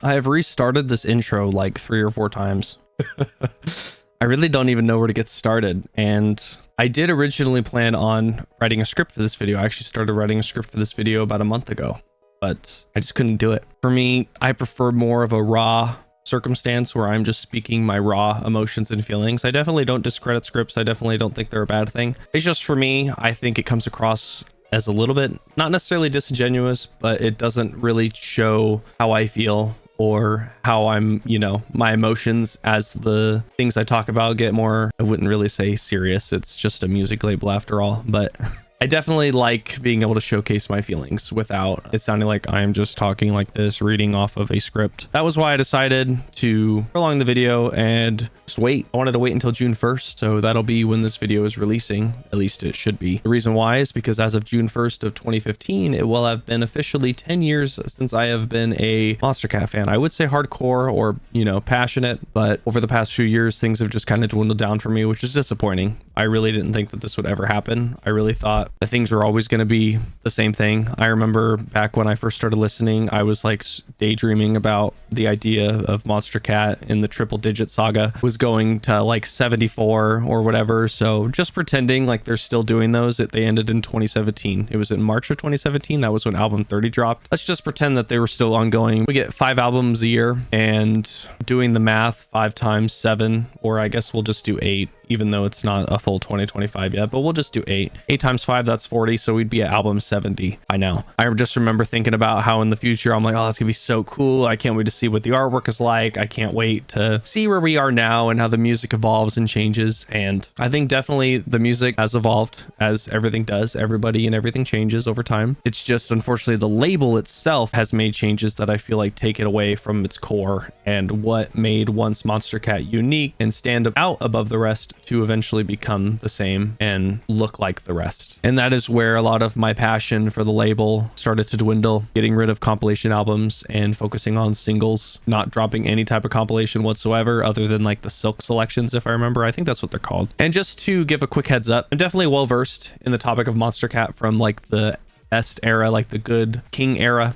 I have restarted this intro like 3 or 4 times. I really don't even know where to get started. And I did originally plan on writing a script for this video. I actually started writing a script for this video about a month ago, but I just couldn't do it. For me, I prefer more of a raw circumstance where I'm just speaking my raw emotions and feelings. I definitely don't discredit scripts. I definitely don't think they're a bad thing. It's just for me, I think it comes across as a little bit, not necessarily disingenuous, but it doesn't really show how I feel or how I'm, my emotions as the things I talk about get more, I wouldn't really say serious. It's just a music label after all, but I definitely like being able to showcase my feelings without it sounding like I'm just talking like this, reading off of a script. That was why I decided to prolong the video and just wait. I wanted to wait until June 1st, so that'll be when this video is releasing. At least it should be. The reason why is because as of June 1st of 2015, it will have been officially 10 years since I have been a Monstercat fan. I would say hardcore or, passionate, but over the past few years, things have just kind of dwindled down for me, which is disappointing. I really didn't think that this would ever happen. I really thought the things were always going to be the same thing. I remember back when I first started listening, I was like daydreaming about the idea of Monstercat in the triple digit saga was going to like 74 or whatever. So just pretending like they're still doing those. They ended in 2017. It was in March of 2017. That was when album 30 dropped. Let's just pretend that they were still ongoing. We get 5 albums a year, and doing the math, 5 times 7, or I guess we'll just do 8. Even though it's not a full 2025 yet, but we'll just do 8. 8 times 5, that's 40. So we'd be at album 70 by now. I just remember thinking about how in the future, I'm like, oh, that's gonna be so cool. I can't wait to see what the artwork is like. I can't wait to see where we are now and how the music evolves and changes. And I think definitely the music has evolved, as everything does. Everybody and everything changes over time. It's just, unfortunately, the label itself has made changes that I feel like take it away from its core and what made once Monstercat unique and stand out above the rest to eventually become the same and look like the rest. And that is where a lot of my passion for the label started to dwindle, getting rid of compilation albums and focusing on singles, not dropping any type of compilation whatsoever other than like the Silk selections, if I remember. I think that's what they're called. And just to give a quick heads up, I'm definitely well versed in the topic of Monstercat from like the best era, like the good King era.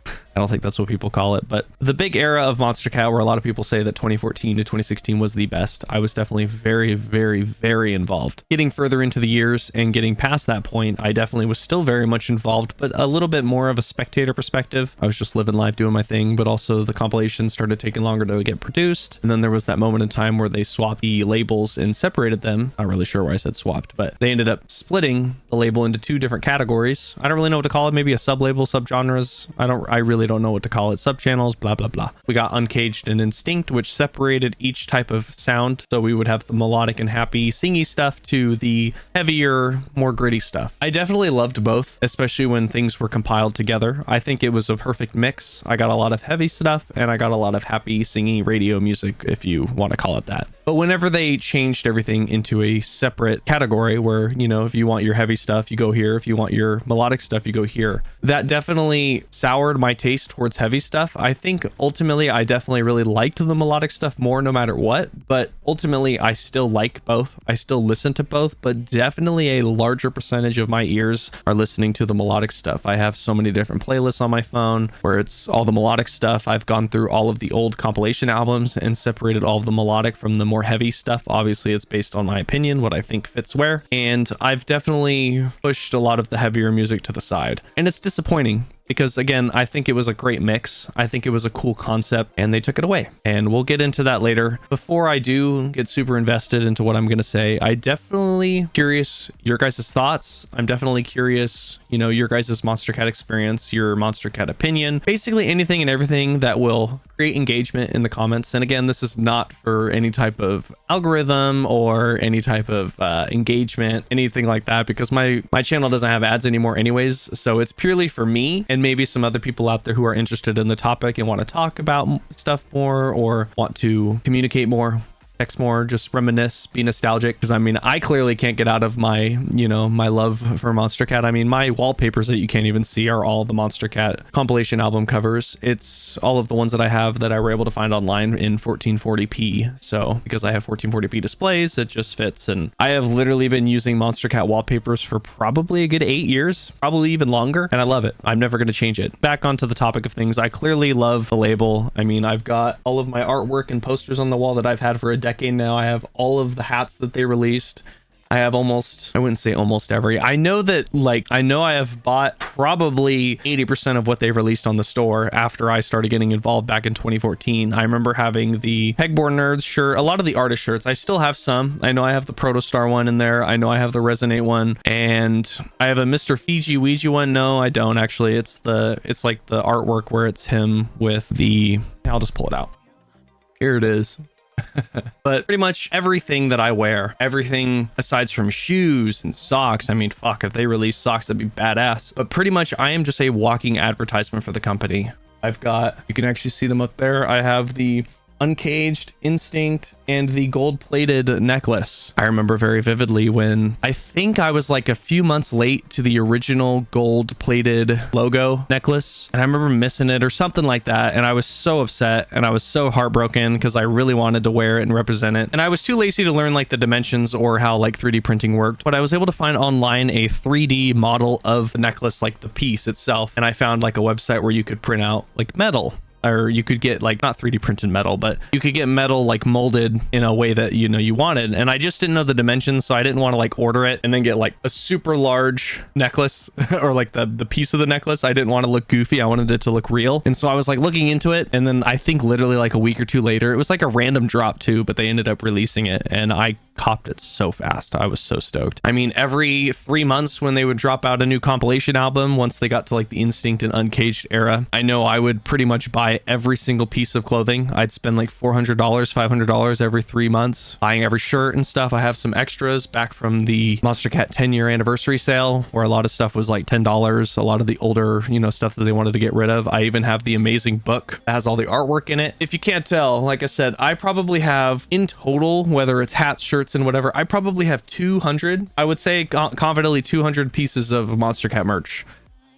I don't think that's what people call it, but the big era of Monstercat where a lot of people say that 2014 to 2016 was the best. I was definitely very, very, very involved. Getting further into the years and getting past that point, I definitely was still very much involved, but a little bit more of a spectator perspective. I was just living life, doing my thing, but also the compilations started taking longer to get produced. And then there was that moment in time where they swapped the labels and separated them. Not really sure why I said swapped, but they ended up splitting the label into 2 different categories. I don't really know what to call it. Maybe a sub-label, sub-genres. I really don't know what to call it. Sub-channels, blah, blah, blah. We got Uncaged and Instinct, which separated each type of sound. So we would have the melodic and happy singy stuff to the heavier, more gritty stuff. I definitely loved both, especially when things were compiled together. I think it was a perfect mix. I got a lot of heavy stuff and I got a lot of happy singy radio music, if you want to call it that. But whenever they changed everything into a separate category where, if you want your heavy stuff, you go here. If you want your melodic stuff, you go here. That definitely soured my taste towards heavy stuff. I think ultimately I definitely really liked the melodic stuff more no matter what, but ultimately I still like both. I still listen to both, but definitely a larger percentage of my ears are listening to the melodic stuff. I have so many different playlists on my phone where it's all the melodic stuff. I've gone through all of the old compilation albums and separated all of the melodic from the more heavy stuff. Obviously it's based on my opinion, what I think fits where, and I've definitely pushed a lot of the heavier music to the side, and it's disappointing. Because again, I think it was a great mix. I think it was a cool concept and they took it away. And we'll get into that later. Before I do get super invested into what I'm going to say, I definitely curious your guys' thoughts. I'm definitely curious, your guys' Monstercat experience, your Monstercat opinion, basically anything and everything that will create engagement in the comments. And again, this is not for any type of algorithm or any type of engagement, anything like that, because my channel doesn't have ads anymore anyways. So it's purely for me and maybe some other people out there who are interested in the topic and want to talk about stuff more or want to communicate more. text more, just reminisce, be nostalgic. Because I mean, I clearly can't get out of my, you know, my love for Monstercat. I mean, my wallpapers that you can't even see are all the Monstercat compilation album covers. It's all of the ones that I have that I were able to find online in 1440p. So because I have 1440p displays, it just fits. And I have literally been using Monstercat wallpapers for probably a good 8 years, probably even longer. And I love it. I'm never going to change it. Back onto the topic of things. I clearly love the label. I mean, I've got all of my artwork and posters on the wall that I've had for a decade now. I have all of the hats that they released. I have almost, I wouldn't say almost every. I know that, like, I know I have bought probably 80% of what they released on the store after I started getting involved back in 2014. I remember having the Pegboard Nerds shirt, a lot of the artist shirts. I still have some. I know I have the Protostar one in there. I know I have the Resonate one, and I have a Mr. Fiji Ouija one. No, I don't actually. It's like the artwork where it's him with the, I'll just pull it out. Here it is. But pretty much everything that I wear, everything aside from shoes and socks, I mean, fuck, if they release socks, that'd be badass. But pretty much I am just a walking advertisement for the company. I've got, you can actually see them up there. I have the Uncaged, Instinct, and the gold-plated necklace. I remember very vividly when I think I was like a few months late to the original gold-plated logo necklace, and I remember missing it or something like that, and I was so upset and I was so heartbroken because I really wanted to wear it and represent it, and I was too lazy to learn like the dimensions or how like 3D printing worked. But I was able to find online a 3D model of the necklace, like the piece itself, and I found like a website where you could print out like metal, or you could get like not 3D printed metal, but you could get metal like molded in a way that, you know, you wanted. And I just didn't know the dimensions, so I didn't want to like order it and then get like a super large necklace or like the piece of the necklace. I didn't want to look goofy. I wanted it to look real. And so I was like looking into it, and then I think literally like a week or two later, it was like a random drop too, but they ended up releasing it, and I copped it so fast. I was so stoked. I mean, every 3 months when they would drop out a new compilation album, once they got to like the Instinct and Uncaged era, I know I would pretty much buy every single piece of clothing. I'd spend like $400, $500 every 3 months buying every shirt and stuff. I have some extras back from the Monstercat 10-year anniversary sale where a lot of stuff was like $10. A lot of the older, you know, stuff that they wanted to get rid of. I even have the amazing book that has all the artwork in it. If you can't tell, like I said, I probably have in total, whether it's hats, shirts, and whatever, I probably have 200, I would say confidently 200 pieces of Monstercat merch.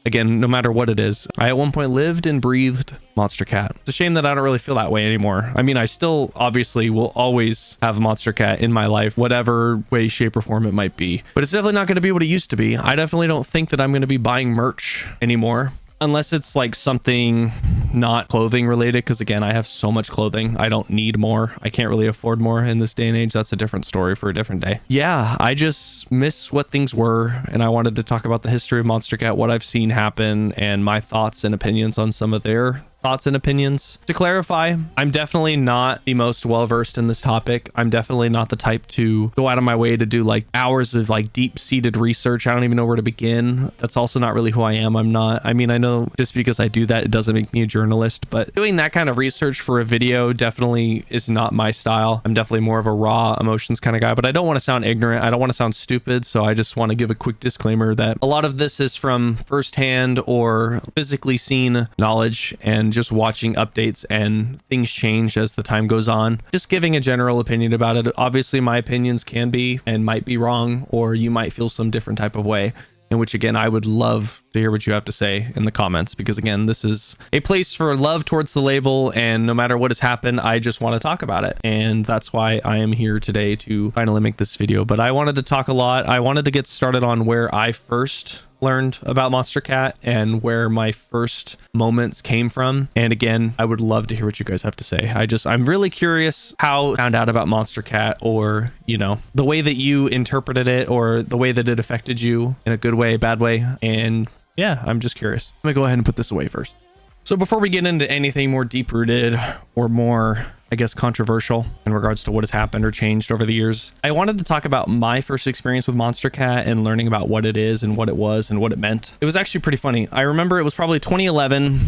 Again, no matter what it is. I at one point lived and breathed Monstercat. It's a shame that I don't really feel that way anymore. I mean, I still obviously will always have Monstercat in my life, whatever way, shape, or form it might be. But it's definitely not going to be what it used to be. I definitely don't think that I'm going to be buying merch anymore. Unless it's like something not clothing related, because again, I have so much clothing. I don't need more. I can't really afford more in this day and age. That's a different story for a different day. Yeah, I just miss what things were, and I wanted to talk about the history of Monstercat, what I've seen happen, and my thoughts and opinions on some of their thoughts and opinions. To clarify, I'm definitely not the most well-versed in this topic. I'm definitely not the type to go out of my way to do like hours of like deep-seated research. I don't even know where to begin. That's also not really who I am. I'm not, I mean, I know just because I do that, it doesn't make me a journalist, but doing that kind of research for a video definitely is not my style. I'm definitely more of a raw emotions kind of guy, but I don't want to sound ignorant. I don't want to sound stupid. So I just want to give a quick disclaimer that a lot of this is from firsthand or physically seen knowledge, and just watching updates, and things change as the time goes on. Just giving a general opinion about it. Obviously, my opinions can be and might be wrong, or you might feel some different type of way, in which again, I would love to hear what you have to say in the comments, because again, this is a place for love towards the label, and no matter what has happened, I just want to talk about it. And that's why I am here today to finally make this video. But I wanted to talk a lot. I wanted to get started on where I first learned about Monstercat and where my first moments came from. And again, I would love to hear what you guys have to say. I'm really curious how you found out about Monstercat, or, you know, the way that you interpreted it, or the way that it affected you in a good way, bad way. And yeah, I'm just curious. I'm gonna go ahead and put this away first. So before we get into anything more deep-rooted or more, I guess, controversial in regards to what has happened or changed over the years, I wanted to talk about my first experience with Monstercat and learning about what it is and what it was and what it meant. It was actually pretty funny. I remember it was probably 2011,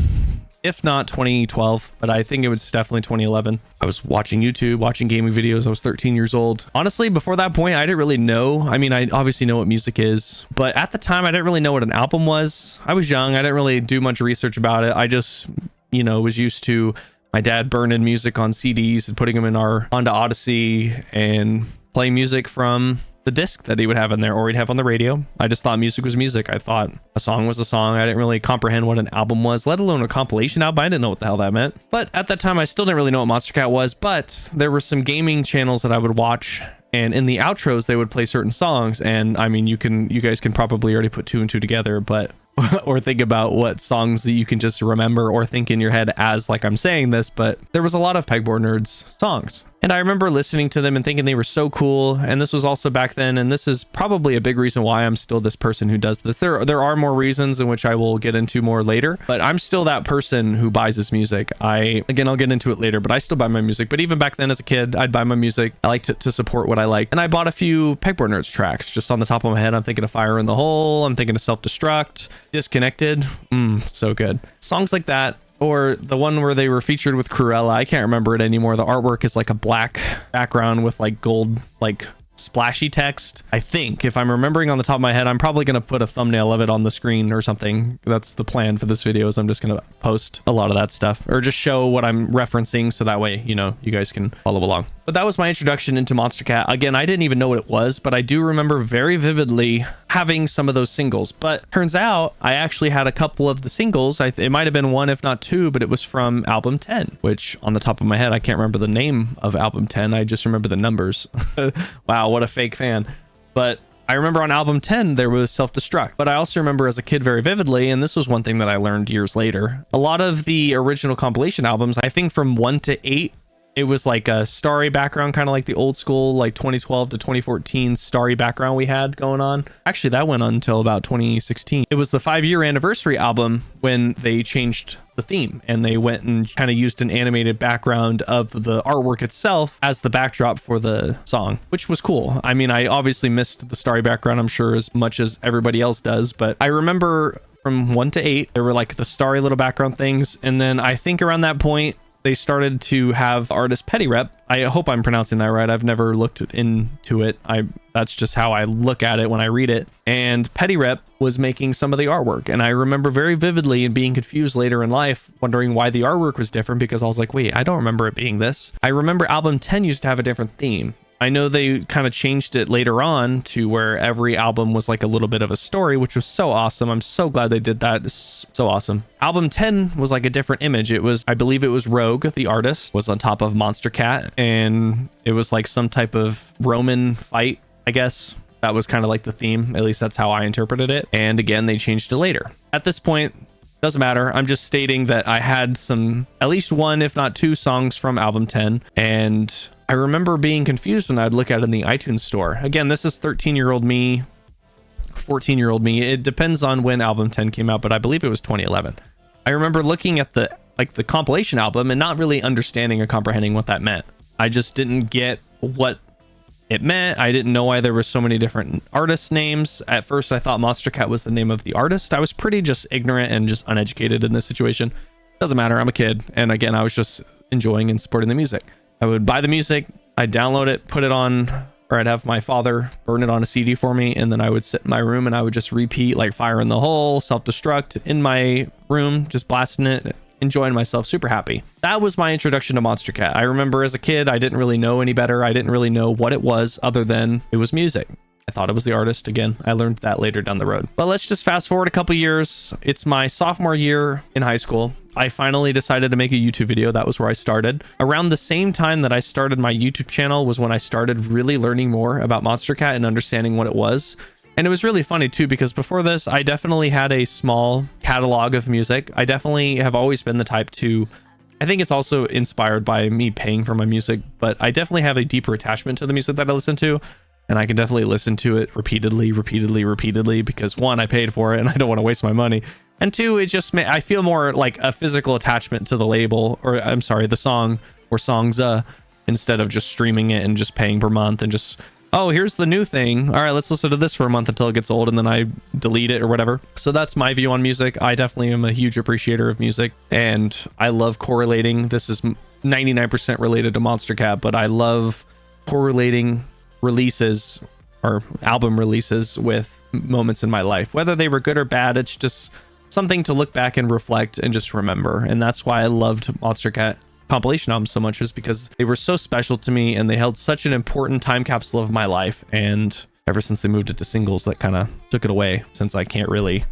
if not 2012, but I think it was definitely 2011. I was watching YouTube, watching gaming videos. I was 13 years old. Honestly, before that point, I didn't really know. I mean, I obviously know what music is, but at the time, I didn't really know what an album was. I was young. I didn't really do much research about it. I just, you know, was used to my dad burning music on CDs and putting them in our Honda Odyssey and playing music from the disc that he would have in there, or he'd have on the radio. I just thought music was music. I thought a song was a song. I didn't really comprehend what an album was, let alone a compilation album. I didn't know what the hell that meant. But at that time, I still didn't really know what Monstercat was, but there were some gaming channels that I would watch, and in the outros, they would play certain songs. And I mean, you guys can probably already put two and two together, but or think about what songs that you can just remember or think in your head as like I'm saying this, but there was a lot of Pegboard Nerds songs. And I remember listening to them and thinking they were so cool. And this was also back then, and this is probably a big reason why I'm still this person who does this. There are more reasons in which I will get into more later, but I'm still that person who buys this music. Again, I'll get into it later, but I still buy my music. But even back then as a kid, I'd buy my music. I like to support what I like. And I bought a few Pegboard Nerds tracks just on the top of my head. I'm thinking of Fire in the Hole. I'm thinking of Self-Destruct, Disconnected. So good. Songs like that. Or the one where they were featured with Cruella. I can't remember it anymore. The artwork is like a black background with like gold, like splashy text. I think, if I'm remembering on the top of my head, I'm probably going to put a thumbnail of it on the screen or something. That's the plan for this video, is I'm just going to post a lot of that stuff, or just show what I'm referencing, so that way, you know, you guys can follow along. But that was my introduction into Monstercat. Again, I didn't even know what it was, but I do remember very vividly having some of those singles. But turns out I actually had a couple of the singles. It might have been one, if not two, but it was from album 10, which on the top of my head, I can't remember the name of album 10. I just remember the numbers. Wow, what a fake fan. But I remember on album 10, there was Self-Destruct. But I also remember as a kid very vividly, and this was one thing that I learned years later, a lot of the original compilation albums, I think from 1 to 8, it was like a starry background, kind of like the old school, like 2012 to 2014 starry background we had going on. Actually, that went on until about 2016. It was the 5-year anniversary album when they changed the theme, and they went and kind of used an animated background of the artwork itself as the backdrop for the song, which was cool. I mean, I obviously missed the starry background, I'm sure, as much as everybody else does, but I remember from 1 to 8, there were like the starry little background things. And then I think around that point, they started to have artist Petty Rep. I hope I'm pronouncing that right. I've never looked into it. That's just how I look at it when I read it. And Petty Rep was making some of the artwork. And I remember very vividly and being confused later in life, wondering why the artwork was different, because I was like, wait, I don't remember it being this. I remember album 10 used to have a different theme. I know they kind of changed it later on to where every album was like a little bit of a story, which was so awesome. I'm so glad they did that. It's so awesome. Album 10 was like a different image. It was, I believe it was Rogue, the artist, was on top of Monstercat, and it was like some type of Roman fight, I guess. That was kind of like the theme. At least that's how I interpreted it. And again, they changed it later. At this point, doesn't matter. I'm just stating that I had at least one, if not two songs from album 10. And I remember being confused when I'd look at it in the iTunes store. Again, this is 13-year-old me, 14-year-old me. It depends on when album 10 came out, but I believe it was 2011. I remember looking at the compilation album and not really understanding or comprehending what that meant. I just didn't get what it meant. I didn't know why there were so many different artist names. At first, I thought Monstercat was the name of the artist. I was pretty just ignorant and just uneducated in this situation. Doesn't matter. I'm a kid. And again, I was just enjoying and supporting the music. I would buy the music, I'd download it, put it on, or I'd have my father burn it on a CD for me, and then I would sit in my room and I would just repeat like Fire in the Hole, Self-Destruct in my room, just blasting it, enjoying myself, super happy. That was my introduction to Monstercat. I remember as a kid, I didn't really know any better. I didn't really know what it was other than it was music. I thought it was the artist. Again, I learned that later down the road. But let's just fast forward a couple years. It's my sophomore year in high school. I finally decided to make a YouTube video. That was where I started. Around the same time that I started my YouTube channel was when I started really learning more about Monstercat and understanding what it was. And it was really funny too, because before this, I definitely had a small catalog of music. I definitely have always been the type to, I think it's also inspired by me paying for my music, but I definitely have a deeper attachment to the music that I listen to. And I can definitely listen to it repeatedly, because one, I paid for it and I don't want to waste my money. And two, it just I feel more like a physical attachment to the label, or I'm sorry, the song or songs, instead of just streaming it and just paying per month and just, oh, here's the new thing. All right, let's listen to this for a month until it gets old and then I delete it or whatever. So that's my view on music. I definitely am a huge appreciator of music, and I love correlating. This is 99% related to Monstercat, but I love correlating releases or album releases with moments in my life, whether they were good or bad. It's just something to look back and reflect and just remember. And that's why I loved Monstercat compilation albums so much was because they were so special to me and they held such an important time capsule of my life. And ever since they moved it to singles, that kind of took it away, since I can't really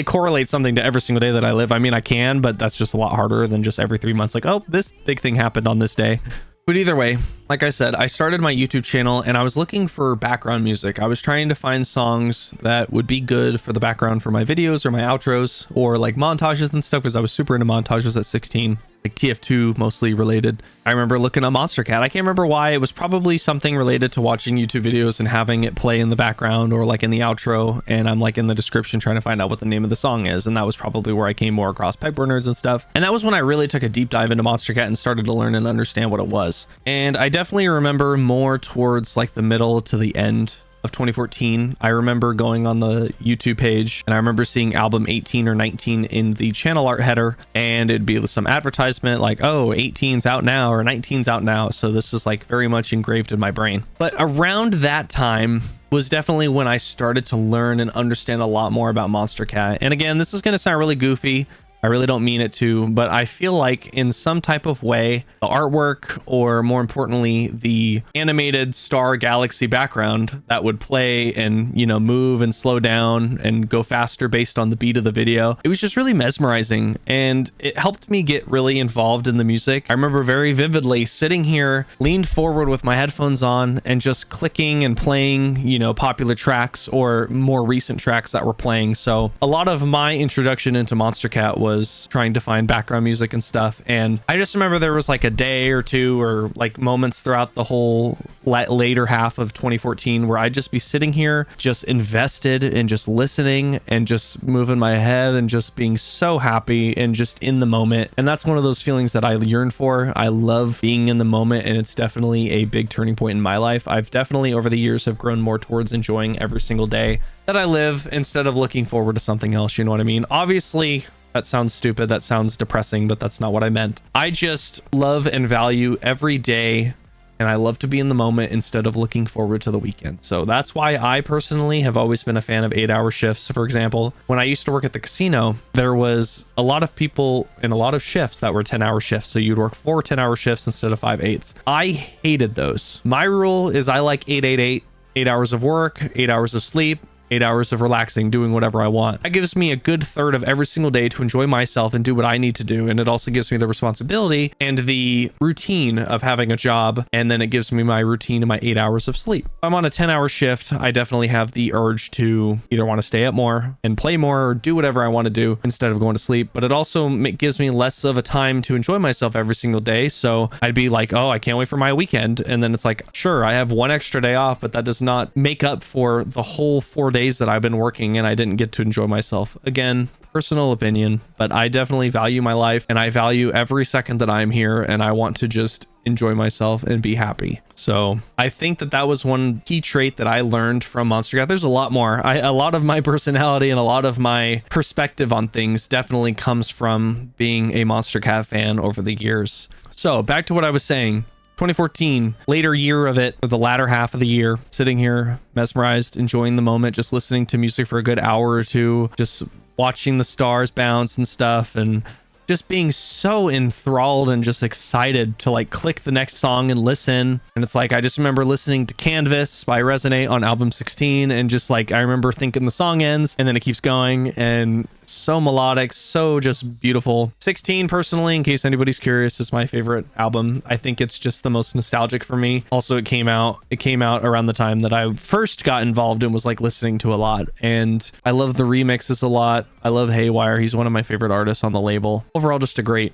correlate something to every single day that I live. I mean, I can, but that's just a lot harder than just every 3 months, like, oh, this big thing happened on this day. But either way, like I said, I started my YouTube channel and I was looking for background music. I was trying to find songs that would be good for the background for my videos or my outros, or like montages and stuff, because I was super into montages at 16, like TF2 mostly related. I remember looking at Monstercat. I can't remember why. It was probably something related to watching YouTube videos and having it play in the background or like in the outro, and I'm like in the description trying to find out what the name of the song is. And that was probably where I came more across pipe burners and stuff. And that was when I really took a deep dive into Monstercat and started to learn and understand what it was. And I definitely remember more towards like the middle to the end of 2014. I remember going on the YouTube page and I remember seeing album 18 or 19 in the channel art header, and it'd be some advertisement like, oh, 18's out now or 19's out now. So this is like very much engraved in my brain. But around that time was definitely when I started to learn and understand a lot more about Monstercat. And again, this is going to sound really goofy. I really don't mean it to, but I feel like in some type of way, the artwork, or more importantly, the animated star galaxy background that would play and, you know, move and slow down and go faster based on the beat of the video, it was just really mesmerizing, and it helped me get really involved in the music. I remember very vividly sitting here, leaned forward with my headphones on and just clicking and playing, you know, popular tracks or more recent tracks that were playing. So a lot of my introduction into Monstercat was trying to find background music and stuff. And I just remember there was like a day or two or like moments throughout the whole later half of 2014 where I'd just be sitting here just invested in just listening and just moving my head and just being so happy and just in the moment. And that's one of those feelings that I yearn for. I love being in the moment, and it's definitely a big turning point in my life. I've definitely over the years have grown more towards enjoying every single day that I live instead of looking forward to something else. You know what I mean? Obviously, that sounds stupid. That sounds depressing, but that's not what I meant. I just love and value every day, and I love to be in the moment instead of looking forward to the weekend. So that's why I personally have always been a fan of 8-hour shifts. For example, when I used to work at the casino, there was a lot of people in a lot of shifts that were 10-hour shifts. So you'd work 4 10-hour shifts instead of 5 8s. I hated those. My rule is I like 8 8 hours of work, 8 hours of sleep, 8 hours of relaxing, doing whatever I want. That gives me a good third of every single day to enjoy myself and do what I need to do. And it also gives me the responsibility and the routine of having a job. And then it gives me my routine and my 8 hours of sleep. If I'm on a 10-hour shift, I definitely have the urge to either want to stay up more and play more or do whatever I want to do instead of going to sleep. But it also gives me less of a time to enjoy myself every single day. So I'd be like, oh, I can't wait for my weekend. And then it's like, sure, I have one extra day off, but that does not make up for the whole 4 days that I've been working and I didn't get to enjoy myself. Again, personal opinion, but I definitely value my life and I value every second that I'm here, and I want to just enjoy myself and be happy. So I think that that was one key trait that I learned from Monstercat. There's a lot more. A lot of my personality and a lot of my perspective on things definitely comes from being a Monstercat fan over the years. So back to what I was saying. 2014, later year of it, or the latter half of the year, sitting here mesmerized, enjoying the moment, just listening to music for a good hour or two, just watching the stars bounce and stuff, and just being so enthralled and just excited to like click the next song and listen. And it's like, I just remember listening to Canvas by Resonate on album 16, and just like, I remember thinking the song ends and then it keeps going, and so melodic, so just beautiful. 16 personally, in case anybody's curious, is my favorite album. I think it's just the most nostalgic for me. Also, it came out around the time that I first got involved and was like listening to a lot, and I love the remixes a lot. I love Haywire. He's one of my favorite artists on the label. Overall, just a great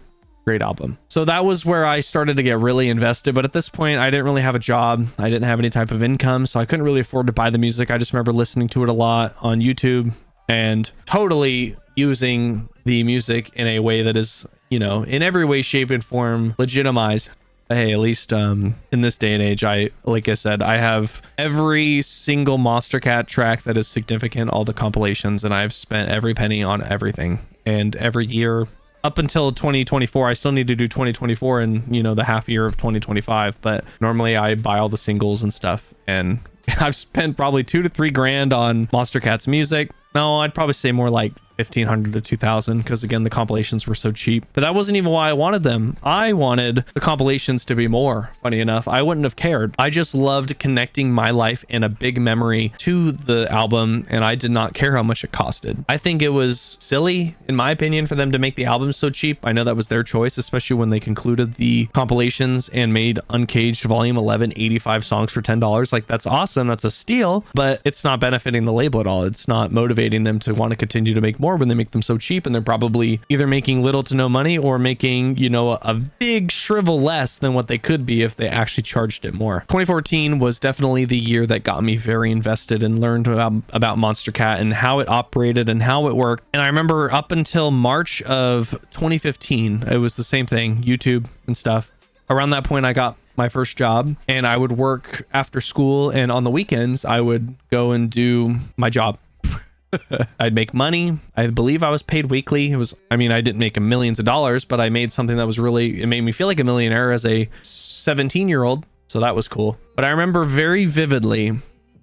album. So that was where I started to get really invested, but at this point I didn't really have a job. I didn't have any type of income, so I couldn't really afford to buy the music. I just remember listening to it a lot on YouTube and totally using the music in a way that is, you know, in every way, shape, and form legitimized. Hey, at least in this day and age, like I said, I have every single Monstercat track that is significant, all the compilations, and I've spent every penny on everything. And every year up until 2024, I still need to do 2024 and, you know, the half year of 2025, but normally I buy all the singles and stuff, and I've spent probably $2 to $3 grand on Monstercat's music. No, I'd probably say more like $1,500 to $2,000 because again the compilations were so cheap. But that wasn't even why I wanted them. I wanted the compilations to be more. Funny enough, I wouldn't have cared. I just loved connecting my life and a big memory to the album, and I did not care how much it costed. I think it was silly, in my opinion, for them to make the album so cheap. I know that was their choice, especially when they concluded the compilations and made Uncaged Volume 11 85 songs for $10. Like, that's awesome, that's a steal, but it's not benefiting the label at all. It's not motivating them to want to continue to make more when they make them so cheap, and they're probably either making little to no money or making, you know, a big shrivel less than what they could be if they actually charged it more. 2014 was definitely the year that got me very invested and learned about Monstercat and how it operated and how it worked. And I remember up until March of 2015, it was the same thing, YouTube and stuff. Around that point, I got my first job, and I would work after school, and on the weekends I would go and do my job. I'd make money. I believe I was paid weekly. It was, I mean, I didn't make millions of dollars, but I made something that was really, it made me feel like a millionaire as a 17-year-old. So that was cool. But I remember very vividly,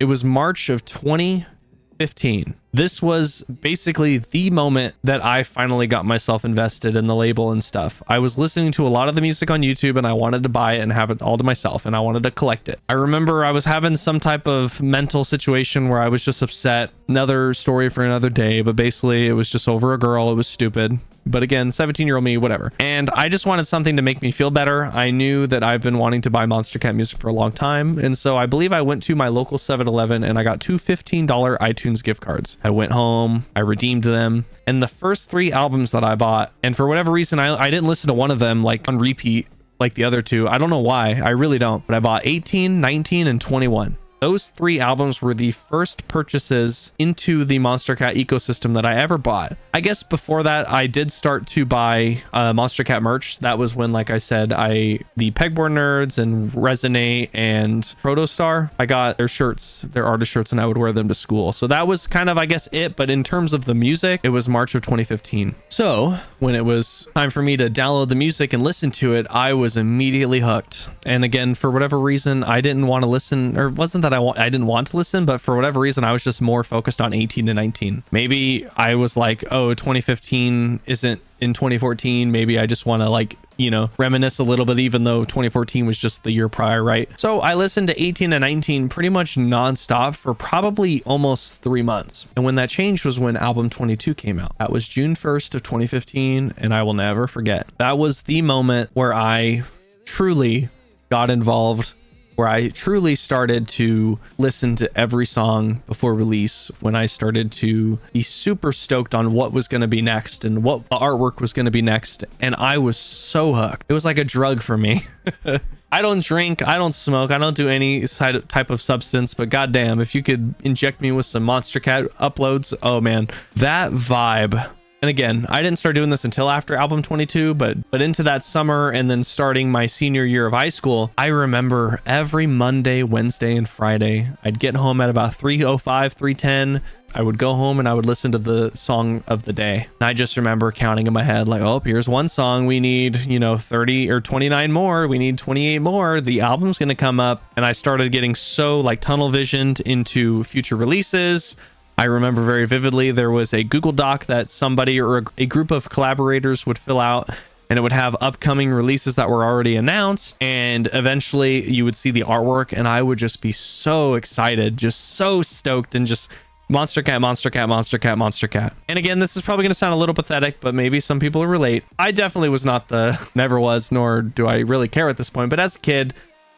it was March of 2015. This was basically the moment that I finally got myself invested in the label and stuff. I was listening to a lot of the music on YouTube, and I wanted to buy it and have it all to myself, and I wanted to collect it. I remember I was having some type of mental situation where I was just upset. Another story for another day, but basically it was just over a girl. It was stupid. But again, 17-year-old me, whatever. And I just wanted something to make me feel better. I knew that I've been wanting to buy Monstercat music for a long time. And so I believe I went to my local 7-Eleven and I got two $15 iTunes gift cards. I went home, I redeemed them. And the first 3 albums that I bought, and for whatever reason, I didn't listen to one of them like on repeat like the other 2. I don't know why. I really don't. But I bought 18, 19, and 21. Those 3 albums were the first purchases into the Monstercat ecosystem that I ever bought. I guess before that, I did start to buy Monstercat merch. That was when, like I said, the Pegboard Nerds and Resonate and Protostar, I got their shirts, their artist shirts, and I would wear them to school. So that was kind of, I guess, it. But in terms of the music, it was March of 2015. So when it was time for me to download the music and listen to it, I was immediately hooked. And again, for whatever reason, I didn't want to listen, or it wasn't that I didn't want to listen, but for whatever reason, I was just more focused on 18 to 19. Maybe I was like, oh, 2015 isn't in 2014. Maybe I just want to, like, you know, reminisce a little bit, even though 2014 was just the year prior, right? So I listened to 18 and 19 pretty much nonstop for probably almost 3 months. And when that changed was when album 22 came out. That was June 1st of 2015, and I will never forget. That was the moment where I truly got involved, where I truly started to listen to every song before release, when I started to be super stoked on what was going to be next and what the artwork was going to be next. And I was so hooked. It was like a drug for me. I don't drink, I don't smoke, I don't do any type of substance, but goddamn, if you could inject me with some Monstercat uploads, oh man, that vibe. And again, I didn't start doing this until after album 22, but into that summer and then starting my senior year of high school, I remember every Monday, Wednesday, and Friday, I'd get home at about 3:05, 3:10. I would go home and I would listen to the song of the day. And I just remember counting in my head, like, oh, here's one song. We need, you know, 30 or 29 more. We need 28 more. The album's going to come up. And I started getting so like tunnel visioned into future releases. I remember very vividly, there was a Google Doc that somebody or a group of collaborators would fill out, and it would have upcoming releases that were already announced. And eventually you would see the artwork, and I would just be so excited, just so stoked, and just Monstercat, Monstercat, Monstercat, Monstercat. And again, this is probably going to sound a little pathetic, but maybe some people relate. I definitely was not never was, nor do I really care at this point. But as a kid,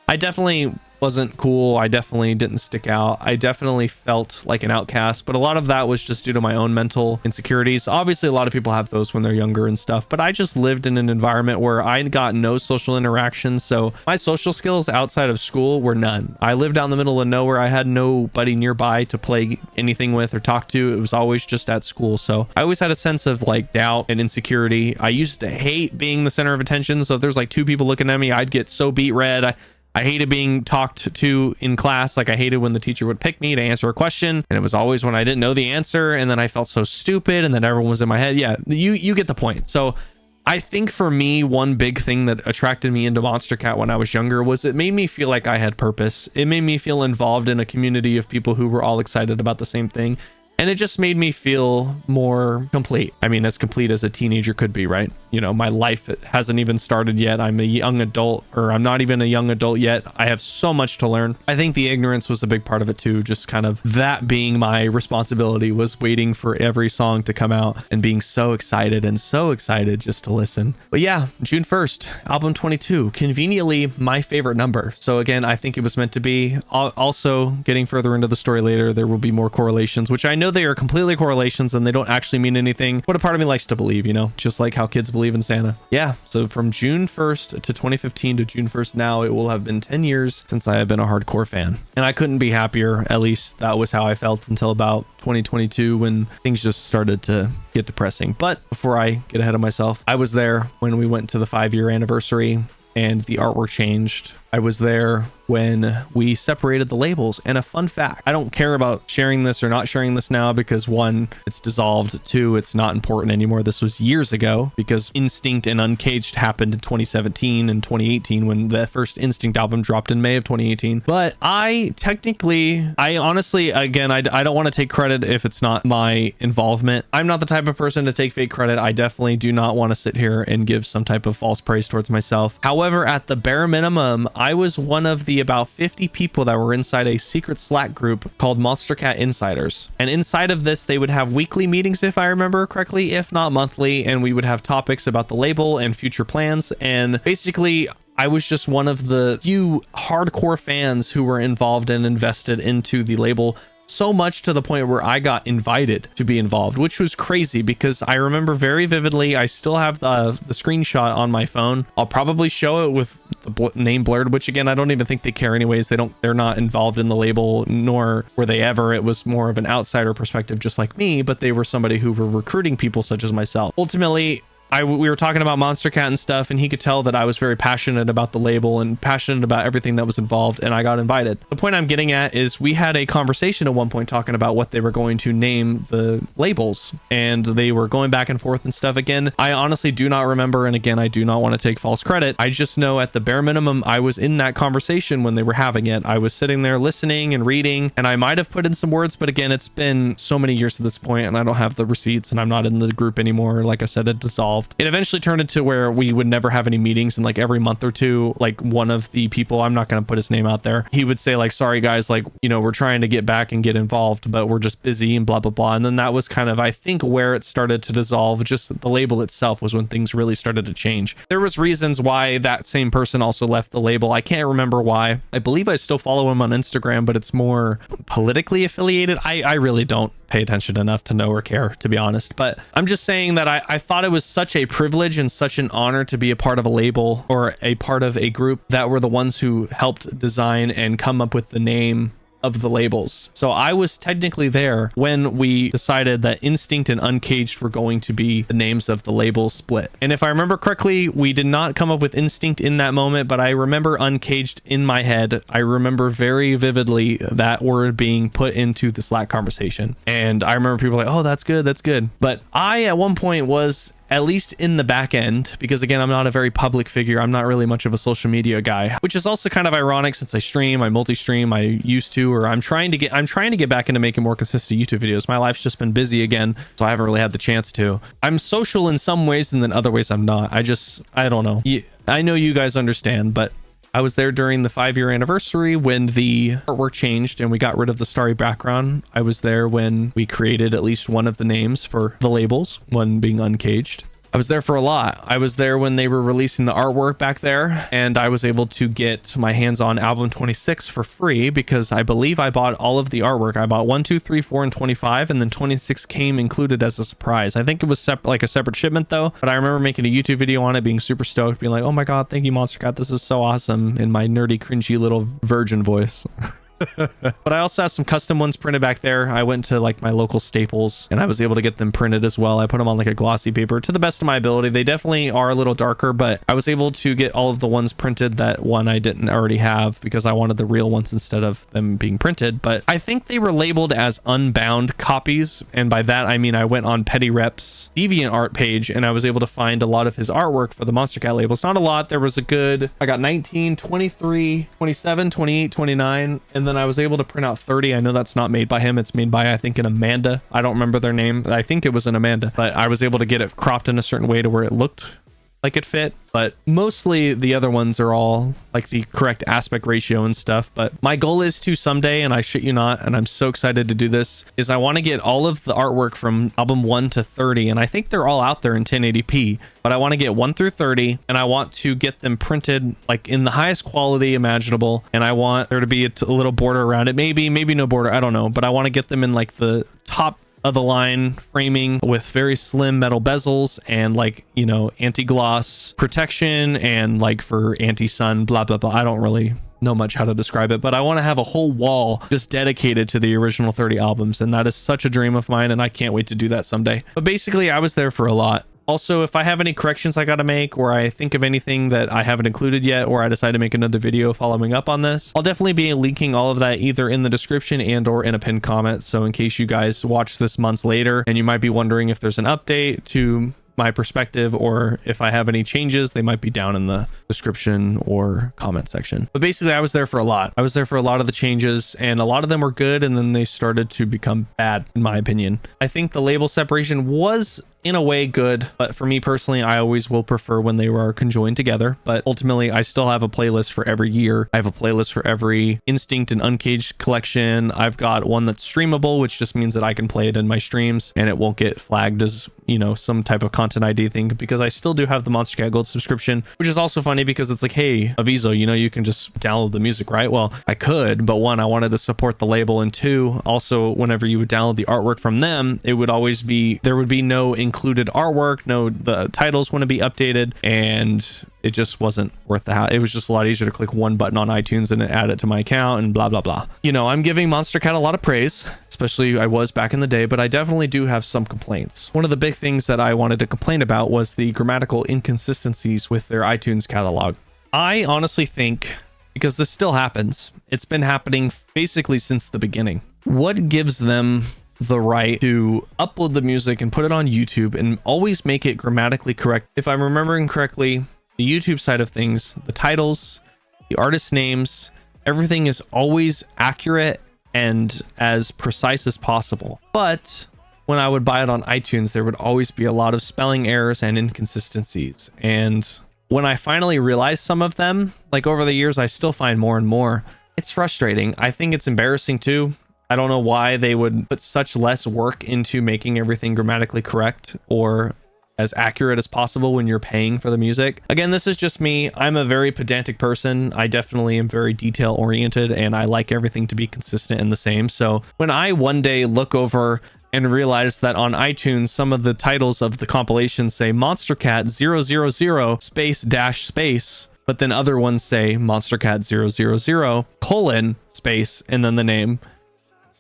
I definitely wasn't cool. I definitely didn't stick out. I definitely felt like an outcast, but a lot of that was just due to my own mental insecurities. Obviously, a lot of people have those when they're younger and stuff, but I just lived in an environment where I got no social interaction. So my social skills outside of school were none. I lived out in the middle of nowhere. I had nobody nearby to play anything with or talk to. It was always just at school. So I always had a sense of like doubt and insecurity. I used to hate being the center of attention. So if there's like 2 people looking at me, I'd get so beat red. I hated being talked to in class. Like, I hated when the teacher would pick me to answer a question, and it was always when I didn't know the answer, and then I felt so stupid, and then everyone was in my head. Yeah, you get the point. So I think for me, one big thing that attracted me into Monstercat when I was younger was it made me feel like I had purpose. It made me feel involved in a community of people who were all excited about the same thing. And it just made me feel more complete. I mean, as complete as a teenager could be, right? You know, my life hasn't even started yet. I'm a young adult, or I'm not even a young adult yet. I have so much to learn. I think the ignorance was a big part of it too. Just kind of that being my responsibility, was waiting for every song to come out and being so excited just to listen. But yeah, June 1st, album 22, conveniently my favorite number. So again, I think it was meant to be. Also, getting further into the story later, there will be more correlations, which I know they are completely correlations and they don't actually mean anything, but a part of me likes to believe, you know, just like how kids believe in Santa. Yeah, so from June 1st to 2015 to June 1st now, it will have been 10 years since I have been a hardcore fan. And I couldn't be happier. At least that was how I felt until about 2022, when things just started to get depressing. But before I get ahead of myself, I was there when we went to the 5-year anniversary and the artwork changed. I was there when we separated the labels. And a fun fact, I don't care about sharing this or not sharing this now, because one, it's dissolved. Two, it's not important anymore. This was years ago, because Instinct and Uncaged happened in 2017 and 2018 when the first Instinct album dropped in May of 2018. But I honestly, again, I don't want to take credit if it's not my involvement. I'm not the type of person to take fake credit. I definitely do not want to sit here and give some type of false praise towards myself. However, at the bare minimum, I was one of the about 50 people that were inside a secret Slack group called Monstercat Insiders. And inside of this, they would have weekly meetings, if I remember correctly, if not monthly, and we would have topics about the label and future plans. And basically, I was just one of the few hardcore fans who were involved and invested into the label, so much to the point where I got invited to be involved, which was crazy, because I remember very vividly. I still have the screenshot on my phone. I'll probably show it with the name blurred, which again, I don't even think they care anyways. They're not involved in the label, nor were they ever. It was more of an outsider perspective, just like me, but they were somebody who were recruiting people such as myself. Ultimately, we were talking about Monstercat and stuff, and he could tell that I was very passionate about the label and passionate about everything that was involved, and I got invited. The point I'm getting at is we had a conversation at one point talking about what they were going to name the labels, and they were going back and forth and stuff. Again, I honestly do not remember, and again, I do not want to take false credit. I just know at the bare minimum, I was in that conversation when they were having it. I was sitting there listening and reading, and I might have put in some words, but again, it's been so many years at this point, and I don't have the receipts, and I'm not in the group anymore. Like I said, it dissolved. It eventually turned into where we would never have any meetings, and like every month or two, like one of the people, I'm not going to put his name out there, he would say like, sorry guys, like, you know, we're trying to get back and get involved, but we're just busy and blah blah blah. And then that was kind of, I think, where it started to dissolve. Just the label itself was when things really started to change. There was reasons why that same person also left the label. I can't remember why. I believe I still follow him on Instagram, but it's more politically affiliated. I really don't pay attention enough to know or care, to be honest. But I'm just saying that I thought it was such a privilege and such an honor to be a part of a label or a part of a group that were the ones who helped design and come up with the name of the labels. So I was technically there when we decided that Instinct and Uncaged were going to be the names of the label split. And if I remember correctly, we did not come up with Instinct in that moment, but I remember Uncaged in my head. I remember very vividly that word being put into the Slack conversation. And I remember people like, oh, that's good, that's good. But I, at one point, was at least in the back end, because again, I'm not a very public figure. I'm not really much of a social media guy, which is also kind of ironic since I stream, I multi-stream, I used to, or I'm trying to get back into making more consistent YouTube videos. My life's just been busy again, so I haven't really had the chance to. I'm social in some ways, and then other ways I'm not. I don't know. I know you guys understand, but I was there during the 5-year anniversary when the artwork changed and we got rid of the starry background. I was there when we created at least one of the names for the labels, one being Uncaged. I was there for a lot. I was there when they were releasing the artwork back there, and I was able to get my hands on album 26 for free because I believe I bought all of the artwork. I bought 1, 2, 3, 4, and 25, and then 26 came included as a surprise. I think it was like a separate shipment though, but I remember making a YouTube video on it, being super stoked, being like, oh my God, thank you, Monstercat. This is so awesome, in my nerdy, cringy little virgin voice. But I also have some custom ones printed back there. I went to like my local Staples and I was able to get them printed as well. I put them on like a glossy paper to the best of my ability. They definitely are a little darker, but I was able to get all of the ones printed that one I didn't already have because I wanted the real ones instead of them being printed. But I think they were labeled as unbound copies, and by that I mean I went on Petty Rep's DeviantArt page and I was able to find a lot of his artwork for the Monstercat labels. Not a lot. There was a good, I got 19, 23, 27, 28, 29, and then then I was able to print out 30. I know that's not made by him. It's made by, I think, an Amanda. I don't remember their name. I think it was an Amanda, but I was able to get it cropped in a certain way to where it looked like it fit, but mostly the other ones are all like the correct aspect ratio and stuff. But my goal is to someday, and I shit you not, and I'm so excited to do this, is I want to get all of the artwork from album 1 to 30, and I think they're all out there in 1080p, but I want to get 1 through 30, and I want to get them printed like in the highest quality imaginable, and I want there to be a little border around it, maybe no border, I don't know, but I want to get them in like the top of the line framing with very slim metal bezels and like, you know, anti-gloss protection and like for anti-sun, blah blah blah. I don't really know much how to describe it, but I want to have a whole wall just dedicated to the original 30 albums, and that is such a dream of mine, and I can't wait to do that someday. But basically I was there for a lot. Also, if I have any corrections I got to make, or I think of anything that I haven't included yet, or I decide to make another video following up on this, I'll definitely be linking all of that either in the description and or in a pinned comment. So in case you guys watch this months later and you might be wondering if there's an update to my perspective, or if I have any changes, they might be down in the description or comment section. But basically I was there for a lot. I was there for a lot of the changes, and a lot of them were good, and then they started to become bad, in my opinion. I think the label separation was in a way good, but for me personally, I always will prefer when they were conjoined together. But ultimately I still have a playlist for every year. I have a playlist for every Instinct and Uncaged collection. I've got one that's streamable, which just means that I can play it in my streams and it won't get flagged as, you know, some type of content ID thing, because I still do have the Monstercat Gold subscription, which is also funny because it's like, hey, Avizzo, you know, you can just download the music, right? Well, I could, but one, I wanted to support the label, and two, also whenever you would download the artwork from them, it would always be, there would be no included artwork, no, the titles wouldn't be updated, and it just wasn't worth the it was just a lot easier to click one button on iTunes and add it to my account and blah blah blah. You know, I'm giving Monstercat a lot of praise, especially I was back in the day, but I definitely do have some complaints. One of the big things that I wanted to complain about was the grammatical inconsistencies with their iTunes catalog. I honestly think, because this still happens, it's been happening basically since the beginning. What gives them the right to upload the music and put it on YouTube and always make it grammatically correct? If I'm remembering correctly, the YouTube side of things, the titles, the artist names, everything is always accurate and as precise as possible. But when I would buy it on iTunes, there would always be a lot of spelling errors and inconsistencies. And when I finally realized some of them, like over the years, I still find more and more. It's frustrating. I think it's embarrassing too. I don't know why they would put such less work into making everything grammatically correct or as accurate as possible when you're paying for the music. Again, this is just me. I'm a very pedantic person. I definitely am very detail oriented, and I like everything to be consistent and the same. So when I one day look over and realize that on iTunes, some of the titles of the compilations say Monstercat 000 space dash space, but then other ones say Monstercat 000 colon space and then the name.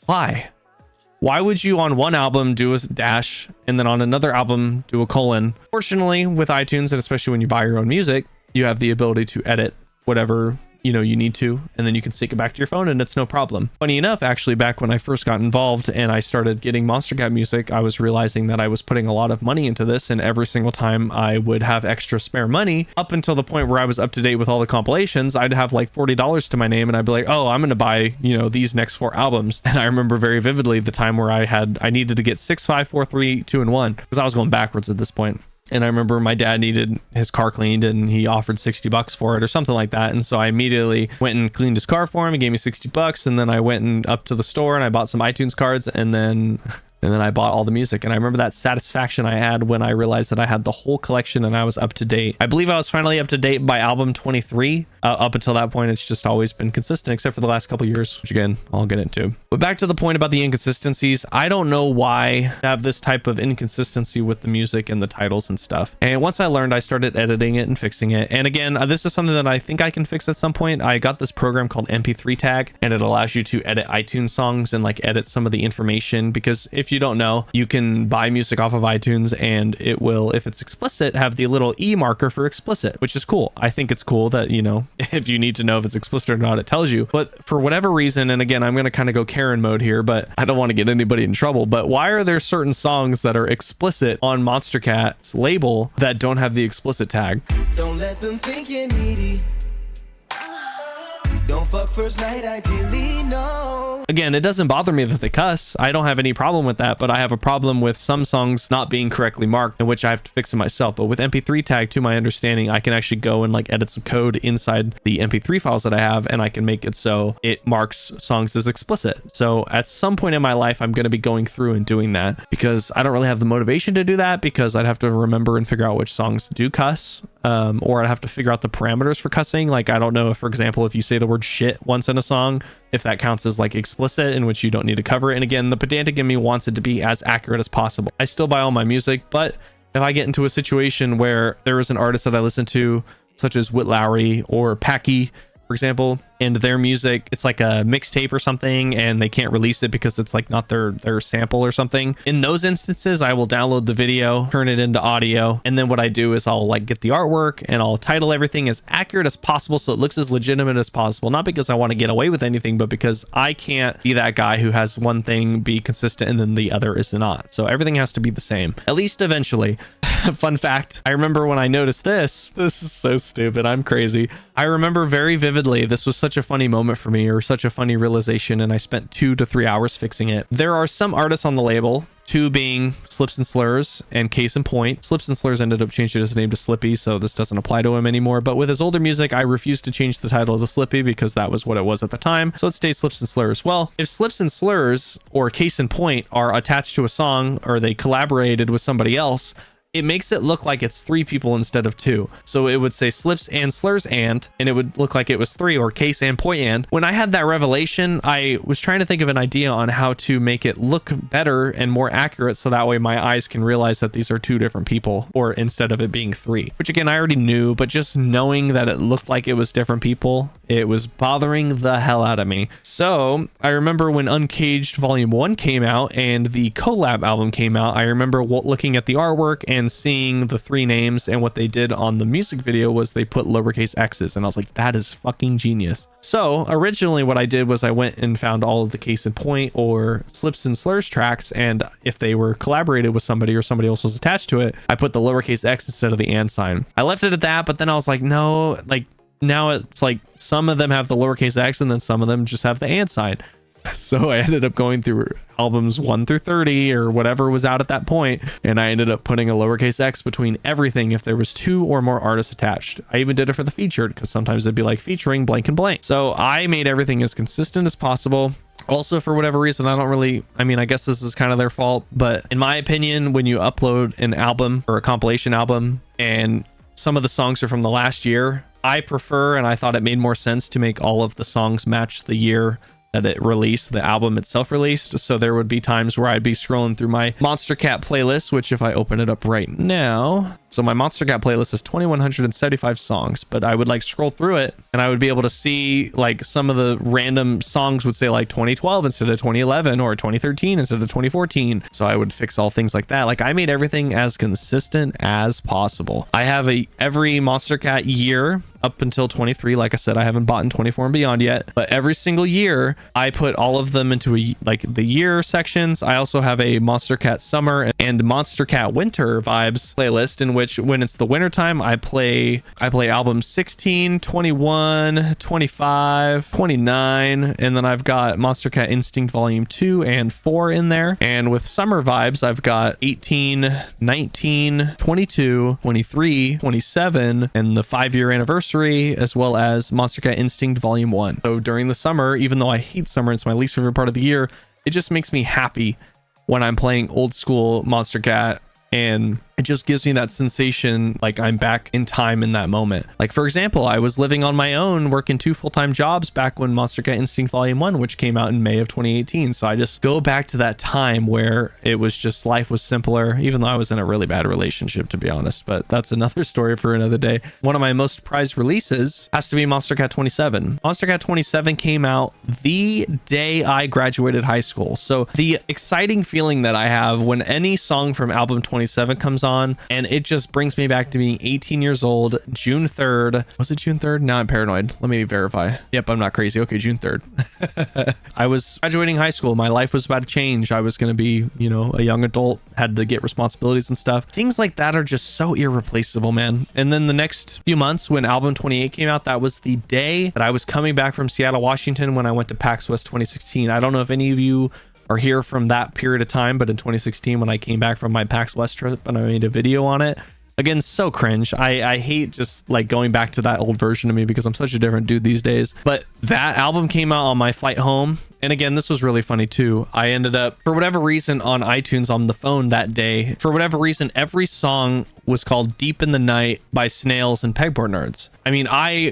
Why would you on one album do a dash and then on another album do a colon? Fortunately, with iTunes, and especially when you buy your own music, you have the ability to edit whatever you know you need to, and then you can sync it back to your phone and it's no problem. Funny enough, actually, back when I first got involved and I started getting Monstercat music, I was realizing that I was putting a lot of money into this, and every single time I would have extra spare money, up until the point where I was up to date with all the compilations, I'd have like $40 to my name and I'd be like, oh, I'm gonna buy, you know, these next 4 albums. And I remember very vividly the time where I needed to get 6, 5, 4, 3, 2, and 1, because I was going backwards at this point. And I remember my dad needed his car cleaned and he offered $60 for it or something like that. And so I immediately went and cleaned his car for him. He gave me $60. And then I went and up to the store and I bought some iTunes cards, and then I bought all the music. And I remember that satisfaction I had when I realized that I had the whole collection and I was up to date. I believe I was finally up to date by album 23. Up until that point, it's just always been consistent, except for the last couple years, which again, I'll get into. But back to the point about the inconsistencies. I don't know why I have this type of inconsistency with the music and the titles and stuff. And once I learned, I started editing it and fixing it. And again, this is something that I think I can fix at some point. I got this program called MP3 Tag, and it allows you to edit iTunes songs and like edit some of the information, because if you don't know, you can buy music off of iTunes and it will, if it's explicit, have the little E marker for explicit, which is cool. I think it's cool that, you know, if you need to know if it's explicit or not, it tells you. But for whatever reason, and again, I'm going to kind of go Karen mode here, but I don't want to get anybody in trouble, but why are there certain songs that are explicit on Monstercat's label that don't have the explicit tag? Don't let them think you're needy. Don't fuck first night, ideally, no. Again, it doesn't bother me that they cuss. I don't have any problem with that, but I have a problem with some songs not being correctly marked, in which I have to fix it myself. But with MP3 tag, to my understanding, I can actually go and like edit some code inside the MP3 files that I have, and I can make it so it marks songs as explicit. So at some point in my life, I'm going to be going through and doing that, because I don't really have the motivation to do that, because I'd have to remember and figure out which songs do cuss. Or I'd have to figure out the parameters for cussing. Like, I don't know if, for example, if you say the word shit once in a song, if that counts as like explicit, in which you don't need to cover it. And again, the pedantic in me wants it to be as accurate as possible. I still buy all my music, but if I get into a situation where there is an artist that I listen to, such as Whit Lowry or Packy, for example, and their music, it's like a mixtape or something, and they can't release it because it's like not their sample or something. In those instances, I will download the video, turn it into audio, and then what I do is I'll like get the artwork and I'll title everything as accurate as possible so it looks as legitimate as possible. Not because I want to get away with anything, but because I can't be that guy who has one thing be consistent and then the other is not. So everything has to be the same, at least eventually. Fun fact, I remember when I noticed this is so stupid, I'm crazy. I remember very vividly, this was such a funny moment for me, or such a funny realization, and I spent 2 to 3 hours fixing it. There are some artists on the label, 2 being Slips and Slurs and Case in Point. Slips and Slurs ended up changing his name to Slippy, so this doesn't apply to him anymore. But with his older music, I refused to change the title to Slippy because that was what it was at the time. So it stays Slips and Slurs. Well, if Slips and Slurs or Case in Point are attached to a song, or they collaborated with somebody else, it makes it look like it's 3 people instead of 2. So it would say Slips and Slurs and it would look like it was 3, or Case and Point and. When I had that revelation, I was trying to think of an idea on how to make it look better and more accurate, so that way my eyes can realize that these are 2 different people, or instead of it being 3, which again, I already knew, but just knowing that it looked like it was different people, it was bothering the hell out of me. So I remember when Uncaged Volume 1 came out and the collab album came out, I remember looking at the artwork and seeing the 3 names, and what they did on the music video was they put lowercase x's, and I was like, that is fucking genius. So originally what I did was I went and found all of the Case in Point or Slips and Slurs tracks, and if they were collaborated with somebody or somebody else was attached to it, I put the lowercase x instead of the and sign. I left it at that, but then I was like, no, like now it's like some of them have the lowercase x and then some of them just have the and sign. So I ended up going through albums 1 through 30 or whatever was out at that point, and I ended up putting a lowercase x between everything if there was 2 or more artists attached. I even did it for the featured, because sometimes it'd be like featuring blank and blank. So I made everything as consistent as possible. Also, for whatever reason, I don't really, I mean, I guess this is kind of their fault, but in my opinion, when you upload an album or a compilation album and some of the songs are from the last year, I prefer, and I thought it made more sense to make all of the songs match the year that it released, the album itself released. So there would be times where I'd be scrolling through my Monstercat playlist, which if I open it up right now, so my Monstercat playlist is 2,175 songs, but I would like scroll through it and I would be able to see like some of the random songs would say like 2012 instead of 2011, or 2013 instead of 2014. So I would fix all things like that. Like, I made everything as consistent as possible. I have every Monstercat year up until 23. Like I said, I haven't bought in 24 and beyond yet, but every single year I put all of them into like the year sections. I also have a Monstercat summer and Monstercat winter vibes playlist, in which when it's the winter time, I play albums 16, 21, 25, 29, and then I've got Monstercat Instinct Volume 2 and 4 in there. And with summer vibes, I've got 18, 19, 22, 23, 27, and the 5-year anniversary, as well as Monstercat Instinct Volume 1. So during the summer, even though I hate summer, it's my least favorite part of the year, it just makes me happy when I'm playing old school Monstercat, and it just gives me that sensation like I'm back in time in that moment. Like, for example, I was living on my own, working 2 full-time jobs back when Monstercat Instinct Volume 1, which came out in May of 2018. So I just go back to that time where it was just, life was simpler, even though I was in a really bad relationship, to be honest. But that's another story for another day. One of my most prized releases has to be Monstercat 27. Monstercat 27 came out the day I graduated high school. So the exciting feeling that I have when any song from album 27 comes on, on, and it just brings me back to being 18 years old. June 3rd. Was it June 3rd? Now I'm paranoid. Let me verify. Yep, I'm not crazy. Okay, June 3rd. I was graduating high school. My life was about to change. I was going to be, you know, a young adult, had to get responsibilities and stuff. Things like that are just so irreplaceable, man. And then the next few months when album 28 came out, that was the day that I was coming back from Seattle, Washington when I went to PAX West 2016. I don't know if any of you are here from that period of time, but in 2016 when I came back from my PAX West trip and I made a video on it, again, so cringe. I hate just like going back to that old version of me because I'm such a different dude these days. But that album came out on my flight home. And again, this was really funny too. I ended up, for whatever reason, on iTunes on the phone that day, for whatever reason, every song was called Deep in the Night by Snails and Pegboard Nerds. I mean,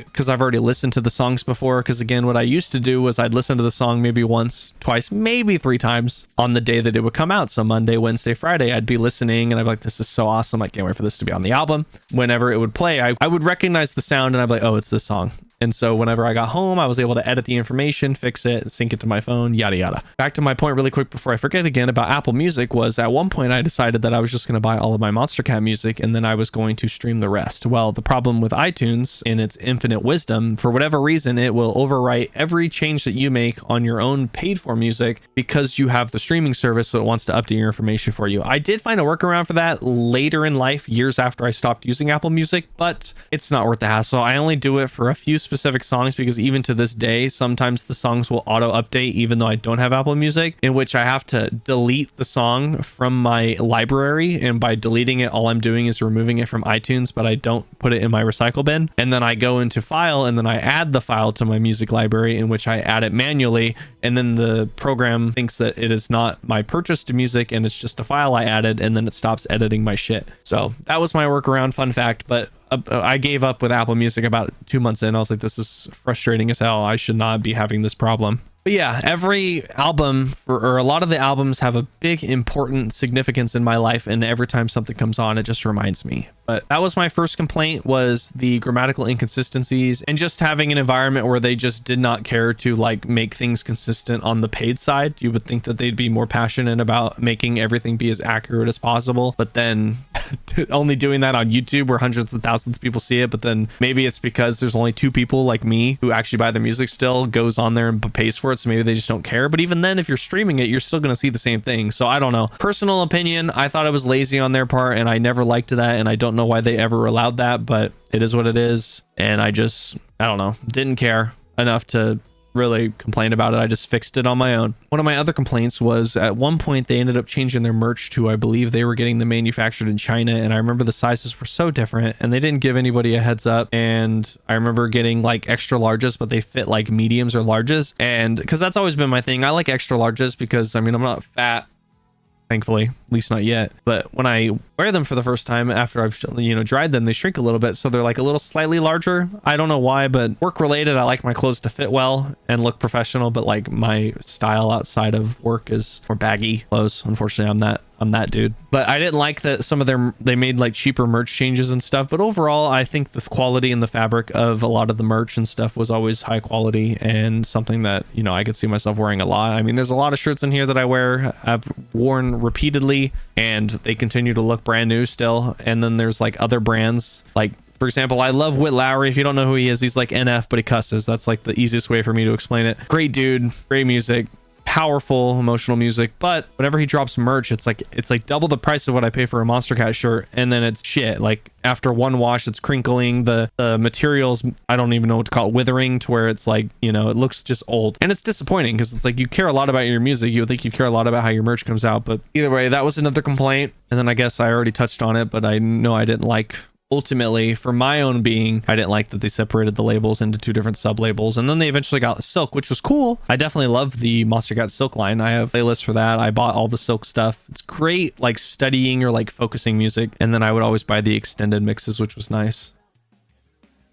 because I've already listened to the songs before, because again, what I used to do was I'd listen to the song maybe once, twice, maybe 3 times on the day that it would come out. So Monday, Wednesday, Friday, I'd be listening and I'd be like, this is so awesome. I can't wait for this to be on the album. Whenever it would play, I would recognize the sound and I'd be like, oh, it's this song. And so whenever I got home, I was able to edit the information, fix it, sync it to my phone, yada, yada. Back to my point really quick before I forget again about Apple Music was at one point I decided that I was just going to buy all of my Monstercat music and then I was going to stream the rest. Well, the problem with iTunes in its infinite wisdom, for whatever reason, it will overwrite every change that you make on your own paid for music because you have the streaming service, so it wants to update your information for you. I did find a workaround for that later in life, years after I stopped using Apple Music, but it's not worth the hassle. I only do it for a few specific songs because even to this day, sometimes the songs will auto update even though I don't have Apple Music, in which I have to delete the song from my library. And by deleting it, all I'm doing is removing it from iTunes, but I don't put it in my recycle bin. And then I go into file and then I add the file to my music library, in which I add it manually. And then the program thinks that it is not my purchased music and it's just a file I added, and then it stops editing my shit. So that was my workaround, fun fact. But I gave up with Apple Music about 2 months in. I was like, this is frustrating as hell. I should not be having this problem. But yeah, every album or a lot of the albums have a big important significance in my life, and every time something comes on, it just reminds me. But that was my first complaint, was the grammatical inconsistencies and just having an environment where they just did not care to like make things consistent on the paid side. You would think that they'd be more passionate about making everything be as accurate as possible, but then only doing that on YouTube where hundreds of thousands of people see it. But then maybe it's because there's only 2 people like me who actually buy the music still, goes on there and pays for it, so maybe they just don't care. But even then, if you're streaming it, you're still going to see the same thing. So I don't know. Personal opinion, I thought it was lazy on their part, and I never liked that, and I don't know why they ever allowed that, but it is what it is. And I don't know, didn't care enough to really complain about it. I just fixed it on my own. One of my other complaints was at one point they ended up changing their merch to, I believe they were getting them manufactured in China, and I remember the sizes were so different and they didn't give anybody a heads up. And I remember getting like extra larges, but they fit like mediums or larges, and because that's always been my thing, I like extra larges because I mean, I'm not fat, thankfully, at least not yet. But when I wear them for the first time after I've, you know, dried them, they shrink a little bit, so they're like a little slightly larger. I don't know why, but work related, I like my clothes to fit well and look professional, but like my style outside of work is more baggy clothes. Unfortunately, I'm that dude. But I didn't like that some of they made like cheaper merch changes and stuff. But overall, I think the quality and the fabric of a lot of the merch and stuff was always high quality and something that, you know, I could see myself wearing a lot. I mean, there's a lot of shirts in here that I've worn repeatedly and they continue to look brand new still. And then there's like other brands, like for example, I love Whit Lowry. If you don't know who he is, he's like NF, but he cusses. That's like the easiest way for me to explain it. Great dude, great music, powerful emotional music, but whenever he drops merch, it's like double the price of what I pay for a Monstercat shirt, and then it's shit. Like after one wash, it's crinkling, the materials, I don't even know what to call it, withering to where it's like, you know, it looks just old, and it's disappointing because it's like you care a lot about your music, you would think you care a lot about how your merch comes out. But either way, that was another complaint. And then I guess I already touched on it, but I know I didn't like, ultimately, for my own being, I didn't like that they separated the labels into 2 different sub labels, and then they eventually got Silk, which was cool. I definitely love the Monstercat Silk line. I have playlists for that. I bought all the Silk stuff. It's great like studying or like focusing music, and then I would always buy the extended mixes, which was nice.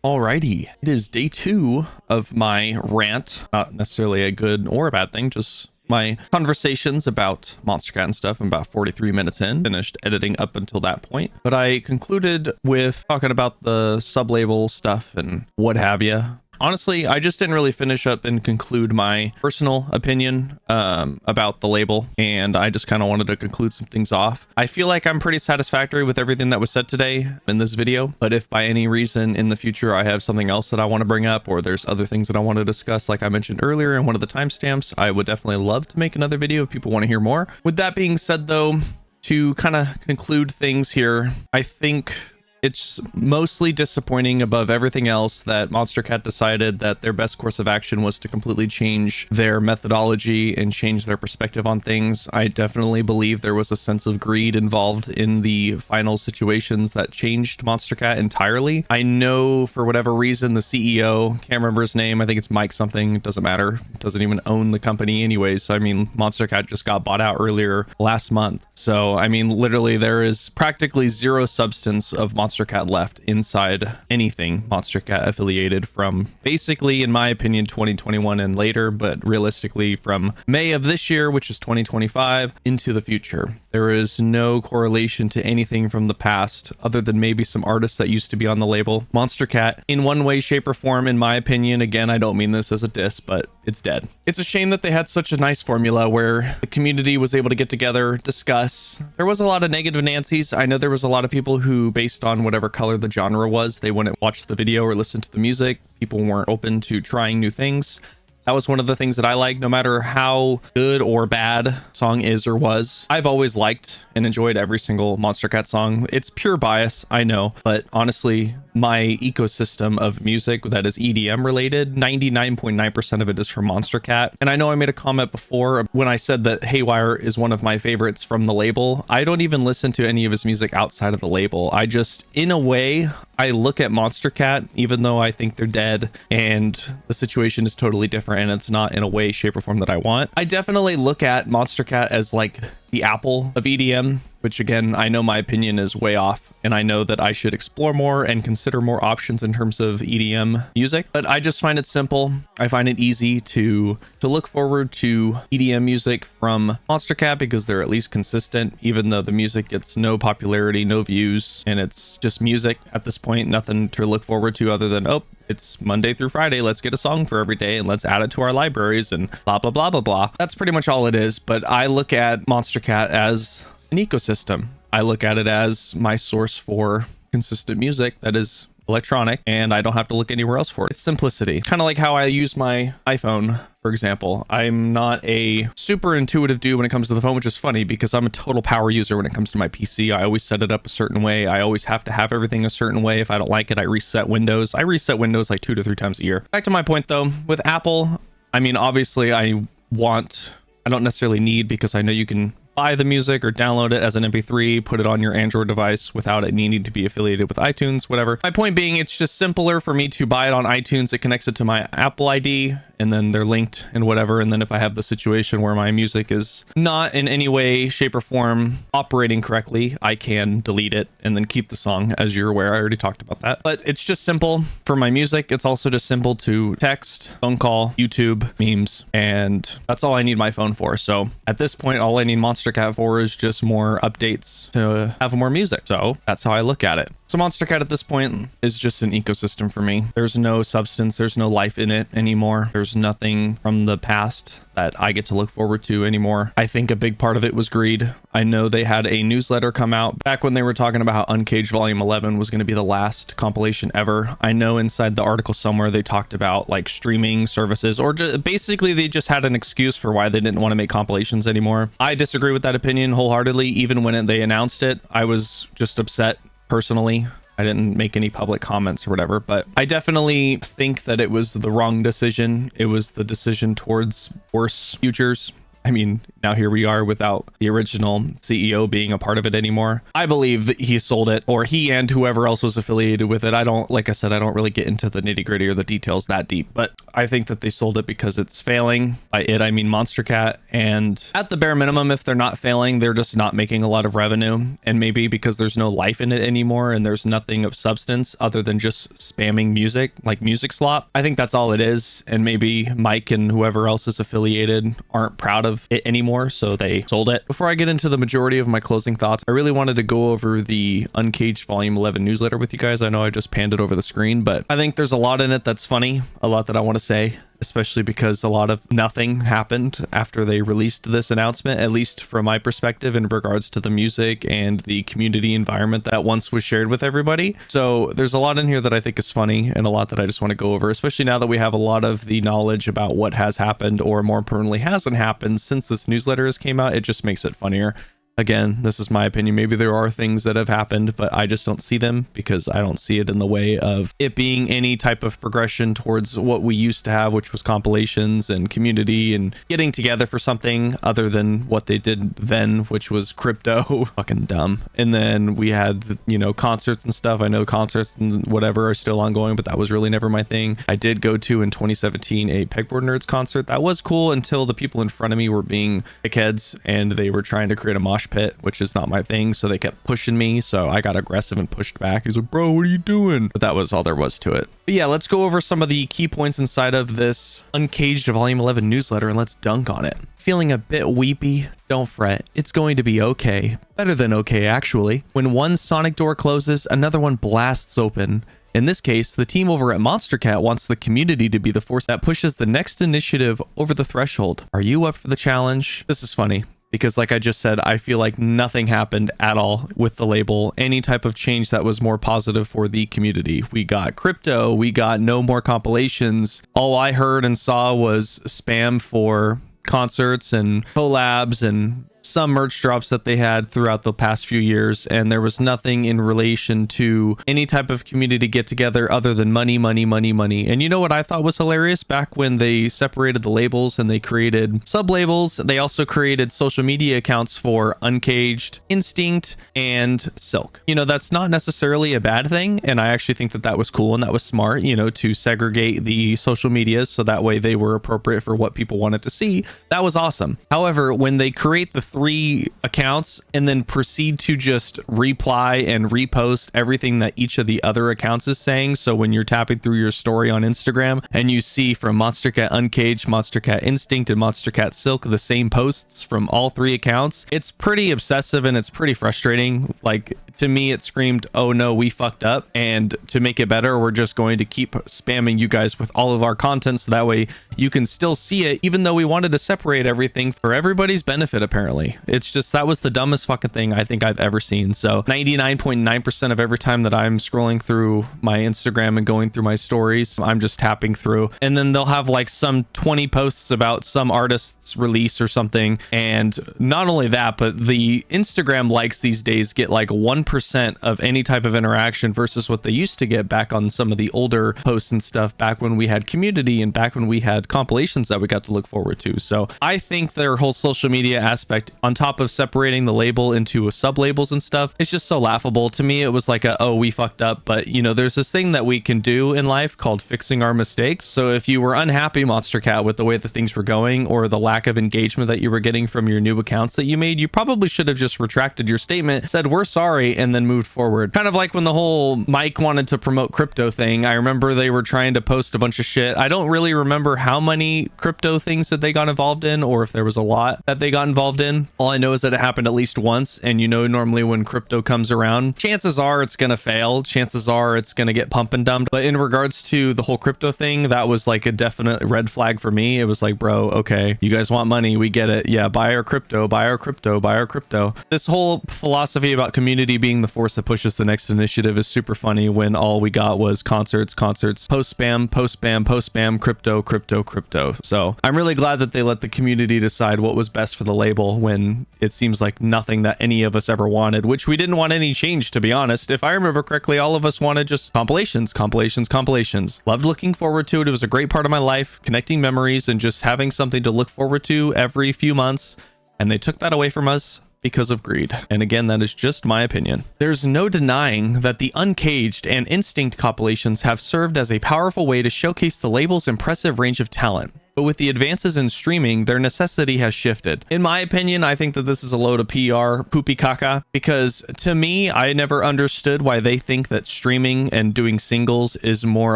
Alrighty, it is day 2 of my rant. Not necessarily a good or a bad thing, just my conversations about Monstercat and stuff. I'm about 43 minutes in, finished editing up until that point. But I concluded with talking about the sub-label stuff and what have you. honestly, I just didn't really finish up and conclude my personal opinion about the label, and I just kind of wanted to conclude some things off. I feel like I'm pretty satisfactory with everything that was said today in this video, but if by any reason in the future I have something else that I want to bring up, or there's other things that I want to discuss, like I mentioned earlier in one of the timestamps, I would definitely love to make another video if people want to hear more. With that being said though, to kind of conclude things here, I think it's mostly disappointing above everything else that Monstercat decided that their best course of action was to completely change their methodology and change their perspective on things. I definitely believe there was a sense of greed involved in the final situations that changed Monstercat entirely. I know for whatever reason, the CEO, can't remember his name, I think it's Mike something, it doesn't matter, doesn't even own the company anyways. So I mean, Monstercat just got bought out earlier last month. So I mean, literally there is practically zero substance of Monstercat left inside anything Monstercat affiliated from basically, in my opinion, 2021 and later, but realistically from May of this year, which is 2025, into the future. There is no correlation to anything from the past other than maybe some artists that used to be on the label. Monstercat, in one way, shape, or form, in my opinion, again, I don't mean this as a diss, but it's dead. It's a shame that they had such a nice formula where the community was able to get together, discuss. There was a lot of negative Nancy's. I know there was a lot of people who, based on whatever color the genre was, they wouldn't watch the video or listen to the music. People weren't open to trying new things. That was one of the things that I like, no matter how good or bad song is or was. I've always liked and enjoyed every single Monstercat song. It's pure bias, I know, but honestly, my ecosystem of music that is EDM related, 99.9% of it is from Monstercat. And I know I made a comment before when I said that Haywire is one of my favorites from the label. I don't even listen to any of his music outside of the label. I just, in a way, I look at Monstercat, even though I think they're dead and the situation is totally different and it's not in a way, shape, or form that I want. I definitely look at Monstercat as like the Apple of EDM, which again, I know my opinion is way off, and I know that I should explore more and consider more options in terms of EDM music, but I just find it simple. I find it easy to look forward to EDM music from Monstercat because they're at least consistent, even though the music gets no popularity, no views, and it's just music at this point, nothing to look forward to other than, oh, it's Monday through Friday, let's get a song for every day and let's add it to our libraries and blah, blah, blah, blah, blah. That's pretty much all it is, but I look at Monstercat as an ecosystem. I look at it as my source for consistent music that is electronic, and I don't have to look anywhere else for it. It's simplicity. Kind of like how I use my iPhone, for example. I'm not a super intuitive dude when it comes to the phone, which is funny because I'm a total power user when it comes to my PC. I always set it up a certain way. I always have to have everything a certain way. If I don't like it, I reset Windows. I reset Windows like 2 to 3 times a year. Back to my point though, with Apple, I mean, obviously I don't necessarily need, because I know you can buy the music or download it as an MP3, put it on your Android device without it needing to be affiliated with iTunes, whatever. My point being, it's just simpler for me to buy it on iTunes. It connects it to my Apple ID and then they're linked and whatever. And then if I have the situation where my music is not in any way, shape, or form operating correctly, I can delete it and then keep the song. As you're aware, I already talked about that. But it's just simple for my music. It's also just simple to text, phone call, YouTube, memes, and that's all I need my phone for. So at this point, all I need Monstercat for is just more updates to have more music. So that's how I look at it. So Monstercat at this point is just an ecosystem for me. There's no substance, there's no life in it anymore. There's nothing from the past that I get to look forward to anymore. I think a big part of it was greed. I know they had a newsletter come out back when they were talking about how Uncaged Volume 11 was going to be the last compilation ever. I know inside the article somewhere they talked about like streaming services, or basically they just had an excuse for why they didn't want to make compilations anymore. I disagree with that opinion wholeheartedly. Even when they announced it, I was just upset personally. I didn't make any public comments or whatever, but I definitely think that it was the wrong decision. It was the decision towards worse futures. I mean, now here we are without the original CEO being a part of it anymore. I believe that he sold it, or he and whoever else was affiliated with it. Like I said, I don't really get into the nitty gritty or the details that deep, but I think that they sold it because it's failing. By it, I mean Monstercat. And at the bare minimum, if they're not failing, they're just not making a lot of revenue. And maybe because there's no life in it anymore and there's nothing of substance other than just spamming music, like music slop. I think that's all it is. And maybe Mike and whoever else is affiliated aren't proud of it anymore, so they sold it. Before I get into the majority of my closing thoughts, I really wanted to go over the Uncaged Volume 11 newsletter with you guys. I know I just panned it over the screen, but I think there's a lot in it that's funny, a lot that I want to say, especially because a lot of nothing happened after they released this announcement, at least from my perspective in regards to the music and the community environment that once was shared with everybody. So there's a lot in here that I think is funny and a lot that I just want to go over, especially now that we have a lot of the knowledge about what has happened, or more importantly hasn't happened since this newsletter has came out. It just makes it funnier. Again, this is my opinion. Maybe there are things that have happened, but I just don't see them because I don't see it in the way of it being any type of progression towards what we used to have, which was compilations and community and getting together for something other than what they did then, which was crypto. Fucking dumb. And then we had, you know, concerts and stuff. I know concerts and whatever are still ongoing, but that was really never my thing. I did go to in 2017 a Pegboard Nerds concert. That was cool until the people in front of me were being dickheads and they were trying to create a mosh pit, which is not my thing, so they kept pushing me, so I got aggressive and pushed back. He's like, bro, what are you doing? But that was all there was to it. But yeah, let's go over some of the key points inside of this Uncaged Volume 11 newsletter and let's dunk on it. Feeling a bit weepy? Don't fret, it's going to be okay. Better than okay, actually. When one sonic door closes, another one blasts open. In this case, the team over at Monstercat wants the community to be the force that pushes the next initiative over the threshold. Are you up for the challenge? This is funny, because like I just said, I feel like nothing happened at all with the label, any type of change that was more positive for the community. We got crypto, we got no more compilations. All I heard and saw was spam for concerts and collabs and some merch drops that they had throughout the past few years, and there was nothing in relation to any type of community get together other than money, money, money, money. And you know what I thought was hilarious? Back when they separated the labels and they created sub-labels, they also created social media accounts for Uncaged, Instinct, and Silk. You know, that's not necessarily a bad thing, and I actually think that that was cool and that was smart, you know, to segregate the social medias so that way they were appropriate for what people wanted to see. That was awesome. However, when they create the 3 accounts and then proceed to just reply and repost everything that each of the other accounts is saying. So when you're tapping through your story on Instagram and you see from Monstercat Uncaged, Monstercat Instinct, and Monstercat Silk the same posts from all 3 accounts, it's pretty obsessive and it's pretty frustrating. Like, to me, it screamed, oh no, we fucked up. And to make it better, we're just going to keep spamming you guys with all of our content so that way you can still see it, even though we wanted to separate everything for everybody's benefit, apparently. It's just, that was the dumbest fucking thing I think I've ever seen. So 99.9% of every time that I'm scrolling through my Instagram and going through my stories, I'm just tapping through, and then they'll have like some 20 posts about some artist's release or something. And not only that, but the Instagram likes these days get like 1% of any type of interaction versus what they used to get back on some of the older posts and stuff, back when we had community and back when we had compilations that we got to look forward to. So I think their whole social media aspect, on top of separating the label into sub labels and stuff, it's just so laughable. To me, it was like oh, we fucked up. But you know, there's this thing that we can do in life called fixing our mistakes. So if you were unhappy, Monstercat, with the way that things were going or the lack of engagement that you were getting from your new accounts that you made, you probably should have just retracted your statement, said we're sorry, and then moved forward. Kind of like when the whole Mike wanted to promote crypto thing. I remember they were trying to post a bunch of shit. I don't really remember how many crypto things that they got involved in, or if there was a lot that they got involved in. All I know is that it happened at least once, and you know, normally when crypto comes around, chances are it's gonna fail, chances are it's gonna get pump and dumped. But in regards to the whole crypto thing, that was like a definite red flag for me. It was like, bro, okay, you guys want money, we get it. Yeah, buy our crypto, buy our crypto, buy our crypto. This whole philosophy about community being the force that pushes the next initiative is super funny when all we got was concerts, post spam, post spam, crypto, crypto, crypto. So I'm really glad that they let the community decide what was best for the label when it seems like nothing that any of us ever wanted, which we didn't want any change, to be honest. If I remember correctly, all of us wanted just compilations. Loved looking forward to it. It was a great part of my life, connecting memories and just having something to look forward to every few months. And they took that away from us because of greed. And again, that is just my opinion. There's no denying that the Uncaged and Instinct compilations have served as a powerful way to showcase the label's impressive range of talent. But with the advances in streaming, their necessity has shifted. In my opinion, I think that this is a load of PR, poopy caca, because to me, I never understood why they think that streaming and doing singles is more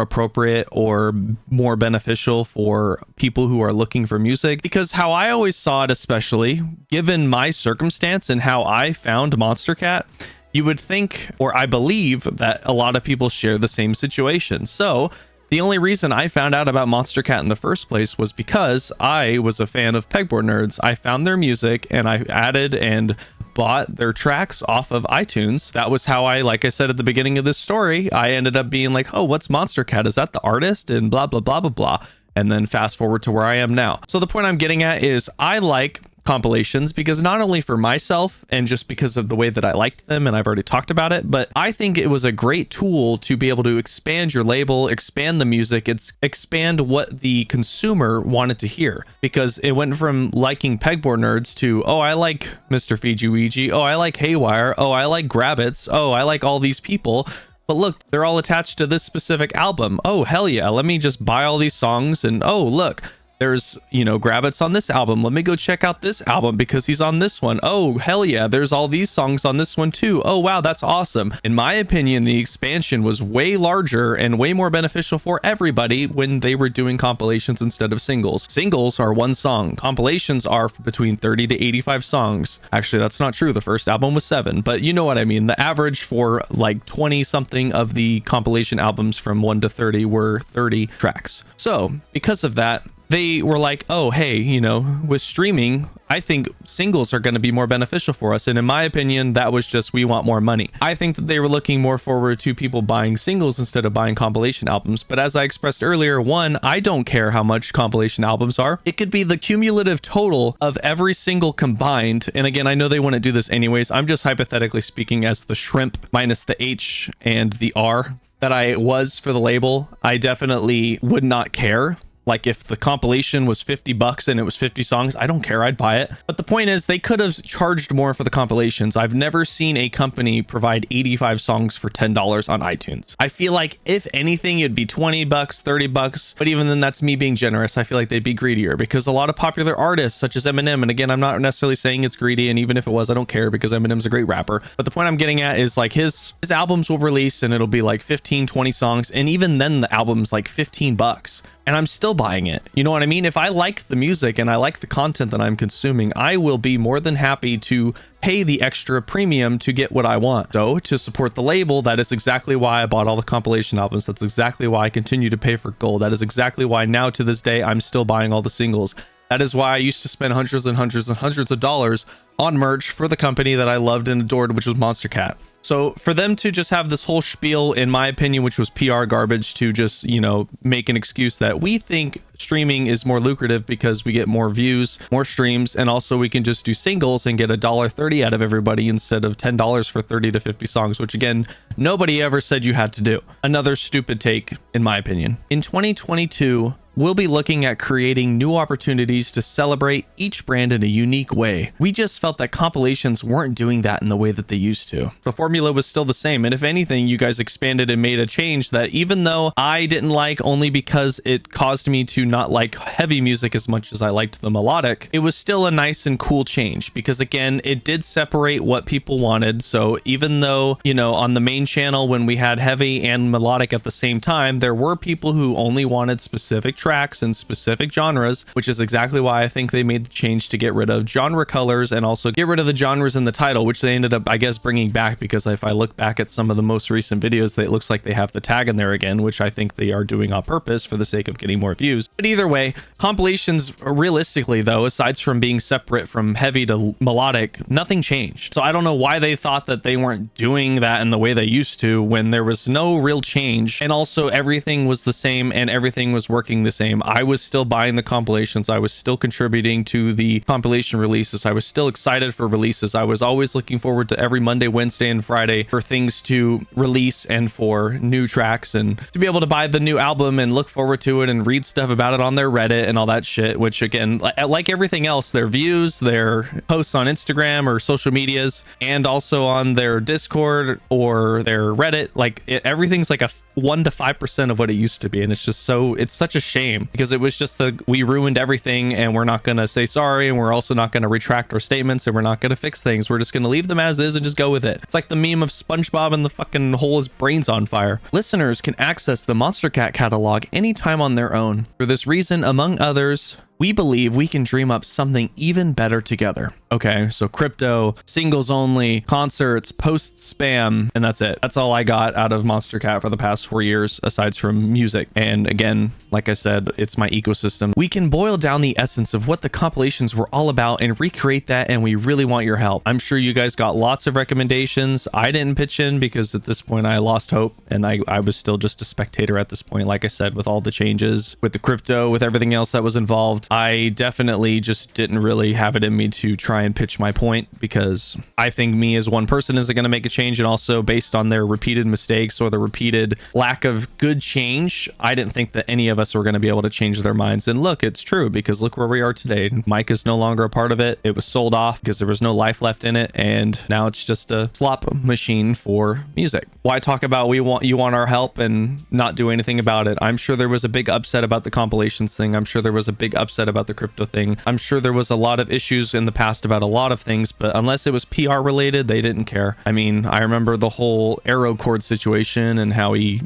appropriate or more beneficial for people who are looking for music. Because how I always saw it, especially given my circumstance and how I found Monstercat, you would think, or I believe, that a lot of people share the same situation. So the only reason I found out about Monstercat in the first place was because I was a fan of Pegboard Nerds. I found their music and I added and bought their tracks off of iTunes. That was how I, like I said at the beginning of this story, I ended up being like, oh, what's Monstercat? Is that the artist? And blah, blah, blah, blah, blah. And then fast forward to where I am now. So the point I'm getting at is I like compilations because not only for myself and just because of the way that I liked them, and I've already talked about it, but I think it was a great tool to be able to expand your label, expand the music, expand what the consumer wanted to hear, because it went from liking Pegboard Nerds to, oh, I like Mr. Fiji Ouija, oh, I like Haywire, oh, I like Grabbits, oh, I like all these people. But look, they're all attached to this specific album. Oh, hell yeah, let me just buy all these songs, and oh, look, there's, you know, Grabbits on this album. Let me go check out this album because he's on this one. Oh, hell yeah, there's all these songs on this one too. Oh, wow, that's awesome. In my opinion, the expansion was way larger and way more beneficial for everybody when they were doing compilations instead of singles. Singles are one song. Compilations are between 30 to 85 songs. Actually, that's not true. The first album was 7, but you know what I mean. The average for like 20 something of the compilation albums from 1 to 30 were 30 tracks. So because of that, they were like, oh, hey, you know, with streaming, I think singles are going to be more beneficial for us. And in my opinion, that was just, we want more money. I think that they were looking more forward to people buying singles instead of buying compilation albums. But as I expressed earlier, one, I don't care how much compilation albums are. It could be the cumulative total of every single combined. And again, I know they want to do this anyways. I'm just hypothetically speaking as the shrimp minus the H and the R that I was for the label. I definitely would not care. Like if the compilation was $50 and it was 50 songs, I don't care, I'd buy it. But the point is, they could have charged more for the compilations. I've never seen a company provide 85 songs for $10 on iTunes. I feel like if anything, it'd be $20, $30. But even then, that's me being generous. I feel like they'd be greedier because a lot of popular artists such as Eminem, and again, I'm not necessarily saying it's greedy, and even if it was, I don't care because Eminem's a great rapper. But the point I'm getting at is like his albums will release and it'll be like 15, 20 songs. And even then the album's like $15. And I'm still buying it. You know what I mean? If I like the music and I like the content that I'm consuming, I will be more than happy to pay the extra premium to get what I want. So to support the label, that is exactly why I bought all the compilation albums. That's exactly why I continue to pay for gold. That is exactly why now to this day, I'm still buying all the singles. That is why I used to spend hundreds and hundreds and hundreds of dollars on merch for the company that I loved and adored, which was Monstercat. So for them to just have this whole spiel, in my opinion, which was PR garbage, to just, you know, make an excuse that we think streaming is more lucrative because we get more views, more streams, and also we can just do singles and get $1.30 out of everybody instead of $10 for 30 to 50 songs, which again, nobody ever said you had to do. Another stupid take, in my opinion. In 2022, we'll be looking at creating new opportunities to celebrate each brand in a unique way. We just felt that compilations weren't doing that in the way that they used to. The formula was still the same, and if anything, you guys expanded and made a change that even though I didn't like, only because it caused me to not like heavy music as much as I liked the melodic, it was still a nice and cool change because again, it did separate what people wanted. So even though, you know, on the main channel when we had heavy and melodic at the same time, there were people who only wanted specific tracks and specific genres, which is exactly why I think they made the change to get rid of genre colors and also get rid of the genres in the title, which they ended up, I guess, bringing back, because if I look back at some of the most recent videos, it looks like they have the tag in there again, which I think they are doing on purpose for the sake of getting more views. But either way, compilations, realistically though, aside from being separate from heavy to melodic, nothing changed. So I don't know why they thought that they weren't doing that in the way they used to when there was no real change, and also everything was the same and everything was working the same. I was still buying the compilations. I was still contributing to the compilation releases. I was still excited for releases. I was always looking forward to every Monday, Wednesday, and Friday for things to release and for new tracks and to be able to buy the new album and look forward to it and read stuff about it on their Reddit and all that shit, which again, like everything else, their views, their posts on Instagram or social medias, and also on their Discord or their Reddit, like everything's like a 1 to 5% of what it used to be. And it's just it's such a shame because it was just we ruined everything, and we're not going to say sorry, and we're also not going to retract our statements, and we're not going to fix things. We're just going to leave them as is and just go with it. It's like the meme of SpongeBob and the fucking hole his brains on fire. Listeners can access the Monstercat catalog anytime on their own. For this reason, among others, we believe we can dream up something even better together. Okay, so crypto, singles only, concerts, post spam, and that's it. That's all I got out of Monstercat for the past 4 years, aside from music. And again, like I said, it's my ecosystem. We can boil down the essence of what the compilations were all about and recreate that, and we really want your help. I'm sure you guys got lots of recommendations. I didn't pitch in because at this point I lost hope, and I was still just a spectator at this point. Like I said, with all the changes, with the crypto, with everything else that was involved, I definitely just didn't really have it in me to try and pitch my point, because I think me as one person isn't going to make a change, and also based on their repeated mistakes or the repeated lack of good change, I didn't think that any of us were going to be able to change their minds. And look, it's true, because look where we are today. Mike is no longer a part of it. It was sold off because there was no life left in it, and now it's just a slot machine for music. Why talk about you want our help and not do anything about it? I'm sure there was a big upset about the compilations thing. I'm sure there was a big upset about the crypto thing. I'm sure there was a lot of issues in the past about a lot of things, but unless it was PR related, they didn't care. I mean, I remember the whole Arrow Chord situation and how he,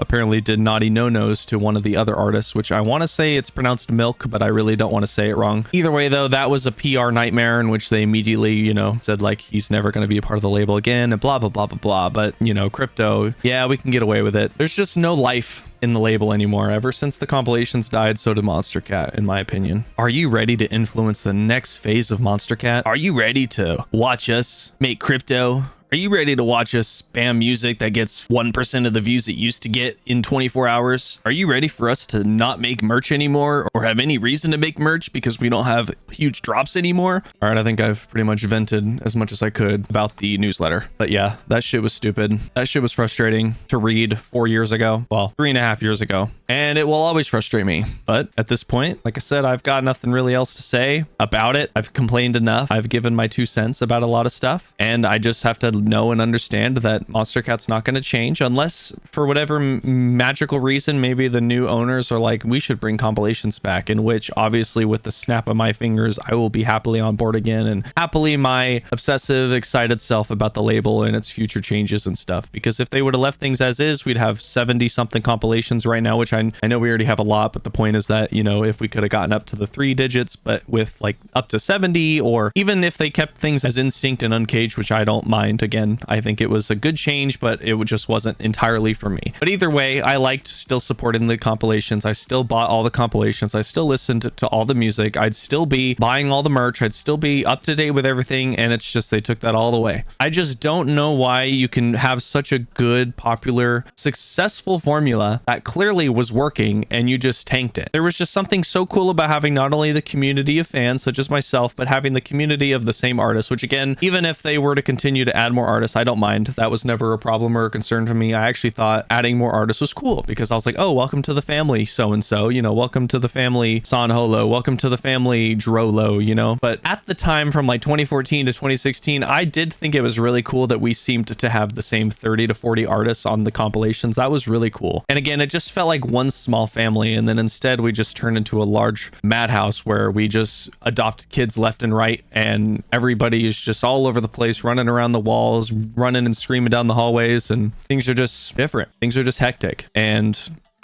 apparently did naughty no-nos to one of the other artists, which I want to say it's pronounced Milk, but I really don't want to say it wrong. Either way, though, that was a PR nightmare in which they immediately, said like he's never going to be a part of the label again and blah, blah, blah, blah, blah. But, crypto, yeah, we can get away with it. There's just no life in the label anymore. Ever since the compilations died, so did Monstercat, in my opinion. Are you ready to influence the next phase of Monstercat? Are you ready to watch us make crypto? Are you ready to watch us spam music that gets 1% of the views it used to get in 24 hours? Are you ready for us to not make merch anymore or have any reason to make merch because we don't have huge drops anymore? All right, I think I've pretty much vented as much as I could about the newsletter. But yeah, that shit was stupid. That shit was frustrating to read 4 years ago. Well, 3.5 years ago. And it will always frustrate me. But at this point, like I said, I've got nothing really else to say about it. I've complained enough. I've given my 2 cents about a lot of stuff. And I just have to know and understand that Monstercat's not going to change unless for whatever magical reason, maybe the new owners are like, we should bring compilations back, in which obviously with the snap of my fingers, I will be happily on board again, and happily my obsessive, excited self about the label and its future changes and stuff. Because if they would have left things as is, we'd have 70 something compilations right now, which I know we already have a lot, but the point is that, if we could have gotten up to the 3 digits, but with like up to 70, or even if they kept things as Instinct and Uncaged, which I don't mind. Again, I think it was a good change, but it just wasn't entirely for me. But either way, I liked still supporting the compilations. I still bought all the compilations. I still listened to all the music. I'd still be buying all the merch. I'd still be up to date with everything. And it's just, they took that all away. I just don't know why you can have such a good, popular, successful formula that clearly was working and you just tanked it. There was just something so cool about having not only the community of fans such as myself, but having the community of the same artists, which again, even if they were to continue to add more artists, I don't mind. That was never a problem or a concern for me. I actually thought adding more artists was cool because I was like, oh, welcome to the family so-and-so, welcome to the family San Holo, welcome to the family Drolo, But at the time from like 2014 to 2016, I did think it was really cool that we seemed to have the same 30 to 40 artists on the compilations. That was really cool. And again, it just felt like one small family. And then instead we just turned into a large madhouse where we just adopt kids left and right. And everybody is just all over the place, running around the walls, running and screaming down the hallways, and things are just different. Things are just hectic. And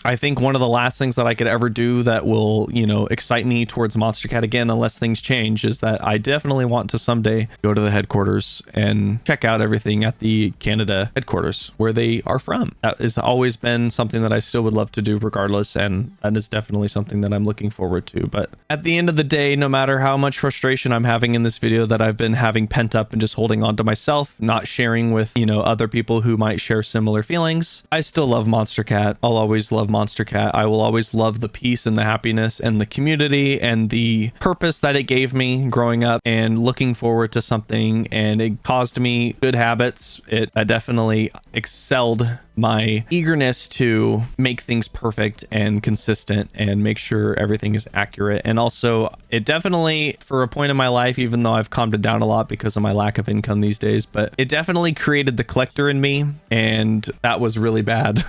I think one of the last things that I could ever do that will, excite me towards Monstercat again, unless things change, is that I definitely want to someday go to the headquarters and check out everything at the Canada headquarters where they are from. That has always been something that I still would love to do regardless, and that is definitely something that I'm looking forward to. But at the end of the day, no matter how much frustration I'm having in this video that I've been having pent up and just holding on to myself, not sharing with, other people who might share similar feelings, I still love Monstercat. I'll always love love Monstercat. I will always love the peace and the happiness and the community and the purpose that it gave me growing up and looking forward to something, and it caused me good habits. It definitely excelled my eagerness to make things perfect and consistent and make sure everything is accurate. And also it definitely, for a point in my life, even though I've calmed it down a lot because of my lack of income these days, but it definitely created the collector in me, and that was really bad.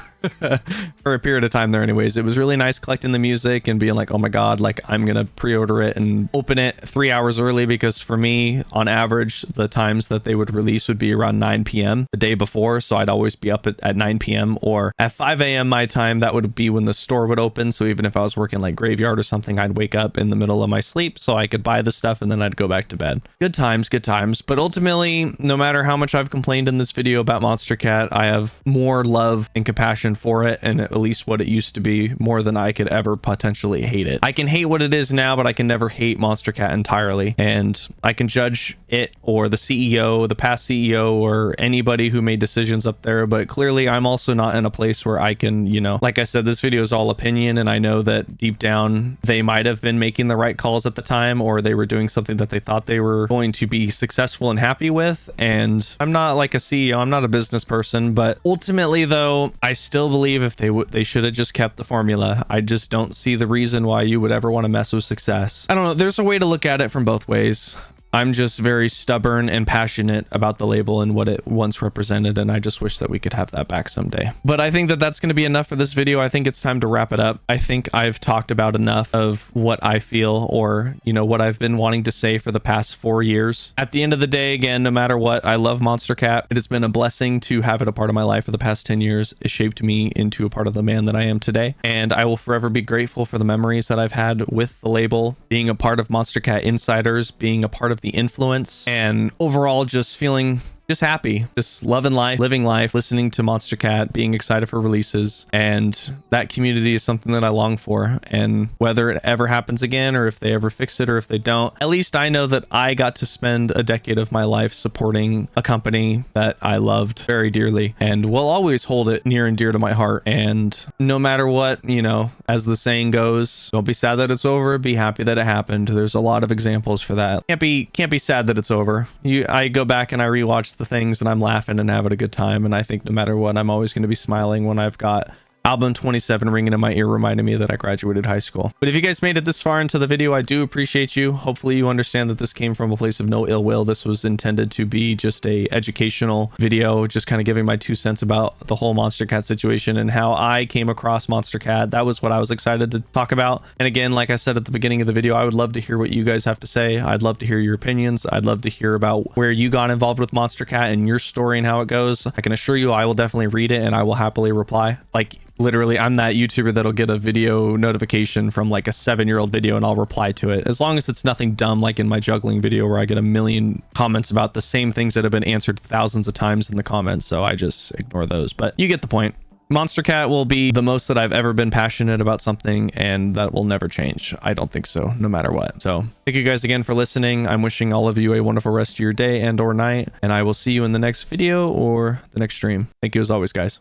For a period of time there anyways. It was really nice collecting the music and being like, oh my god, like I'm gonna pre-order it and open it 3 hours early, because for me, on average, the times that they would release would be around 9 p.m. the day before, so I'd always be up at 9 p.m. or at 5 a.m. my time. That would be when the store would open, so even if I was working like graveyard or something, I'd wake up in the middle of my sleep so I could buy the stuff and then I'd go back to bed. Good times, good times. But ultimately, no matter how much I've complained in this video about Monstercat, I have more love and compassion for it, and at least what it used to be, more than I could ever potentially hate it. I can hate what it is now, but I can never hate Monstercat entirely, and I can judge it or the CEO, the past CEO, or anybody who made decisions up there, but clearly I'm also not in a place where I can, you know, like I said, this video is all opinion, and I know that deep down they might have been making the right calls at the time, or they were doing something that they thought they were going to be successful and happy with. And I'm not like a CEO, I'm not a business person, but ultimately though, I still believe if they should have just kept the formula. I just don't see the reason why you would ever want to mess with success. I don't know, there's a way to look at it from both ways. I'm just very stubborn and passionate about the label and what it once represented, and I just wish that we could have that back someday. But I think that that's going to be enough for this video. I think it's time to wrap it up. I think I've talked about enough of what I feel, or, you know, what I've been wanting to say for the past 4 years. At the end of the day, again, no matter what, I love Monstercat. It has been a blessing to have it a part of my life for the past 10 years. It shaped me into a part of the man that I am today, and I will forever be grateful for the memories that I've had with the label, being a part of Monstercat Insiders, being a part of the influence, and overall just feeling just happy, just loving life, living life, listening to Monstercat, being excited for releases. And that community is something that I long for. And whether it ever happens again, or if they ever fix it, or if they don't, at least I know that I got to spend a decade of my life supporting a company that I loved very dearly, and will always hold it near and dear to my heart. And no matter what, you know, as the saying goes, don't be sad that it's over, be happy that it happened. There's a lot of examples for that. Can't be sad that it's over. I go back and I rewatch the things and I'm laughing and having a good time, and I think no matter what, I'm always going to be smiling when I've got album 27 ringing in my ear, reminding me that I graduated high school. But if you guys made it this far into the video, I do appreciate you. Hopefully you understand that this came from a place of no ill will. This was intended to be just a educational video, just kind of giving my 2 cents about the whole Monstercat situation and how I came across Monstercat. That was what I was excited to talk about. And again, like I said at the beginning of the video, I would love to hear what you guys have to say. I'd love to hear your opinions. I'd love to hear about where you got involved with Monstercat and your story and how it goes. I can assure you I will definitely read it and I will happily reply. Like, literally, I'm that YouTuber that'll get a video notification from like a 7-year-old video and I'll reply to it, as long as it's nothing dumb like in my juggling video where I get a million comments about the same things that have been answered thousands of times in the comments. So I just ignore those, but you get the point. Monstercat will be the most that I've ever been passionate about something, and that will never change. I don't think so, no matter what. So thank you guys again for listening. I'm wishing all of you a wonderful rest of your day and or night, and I will see you in the next video or the next stream. Thank you as always, guys.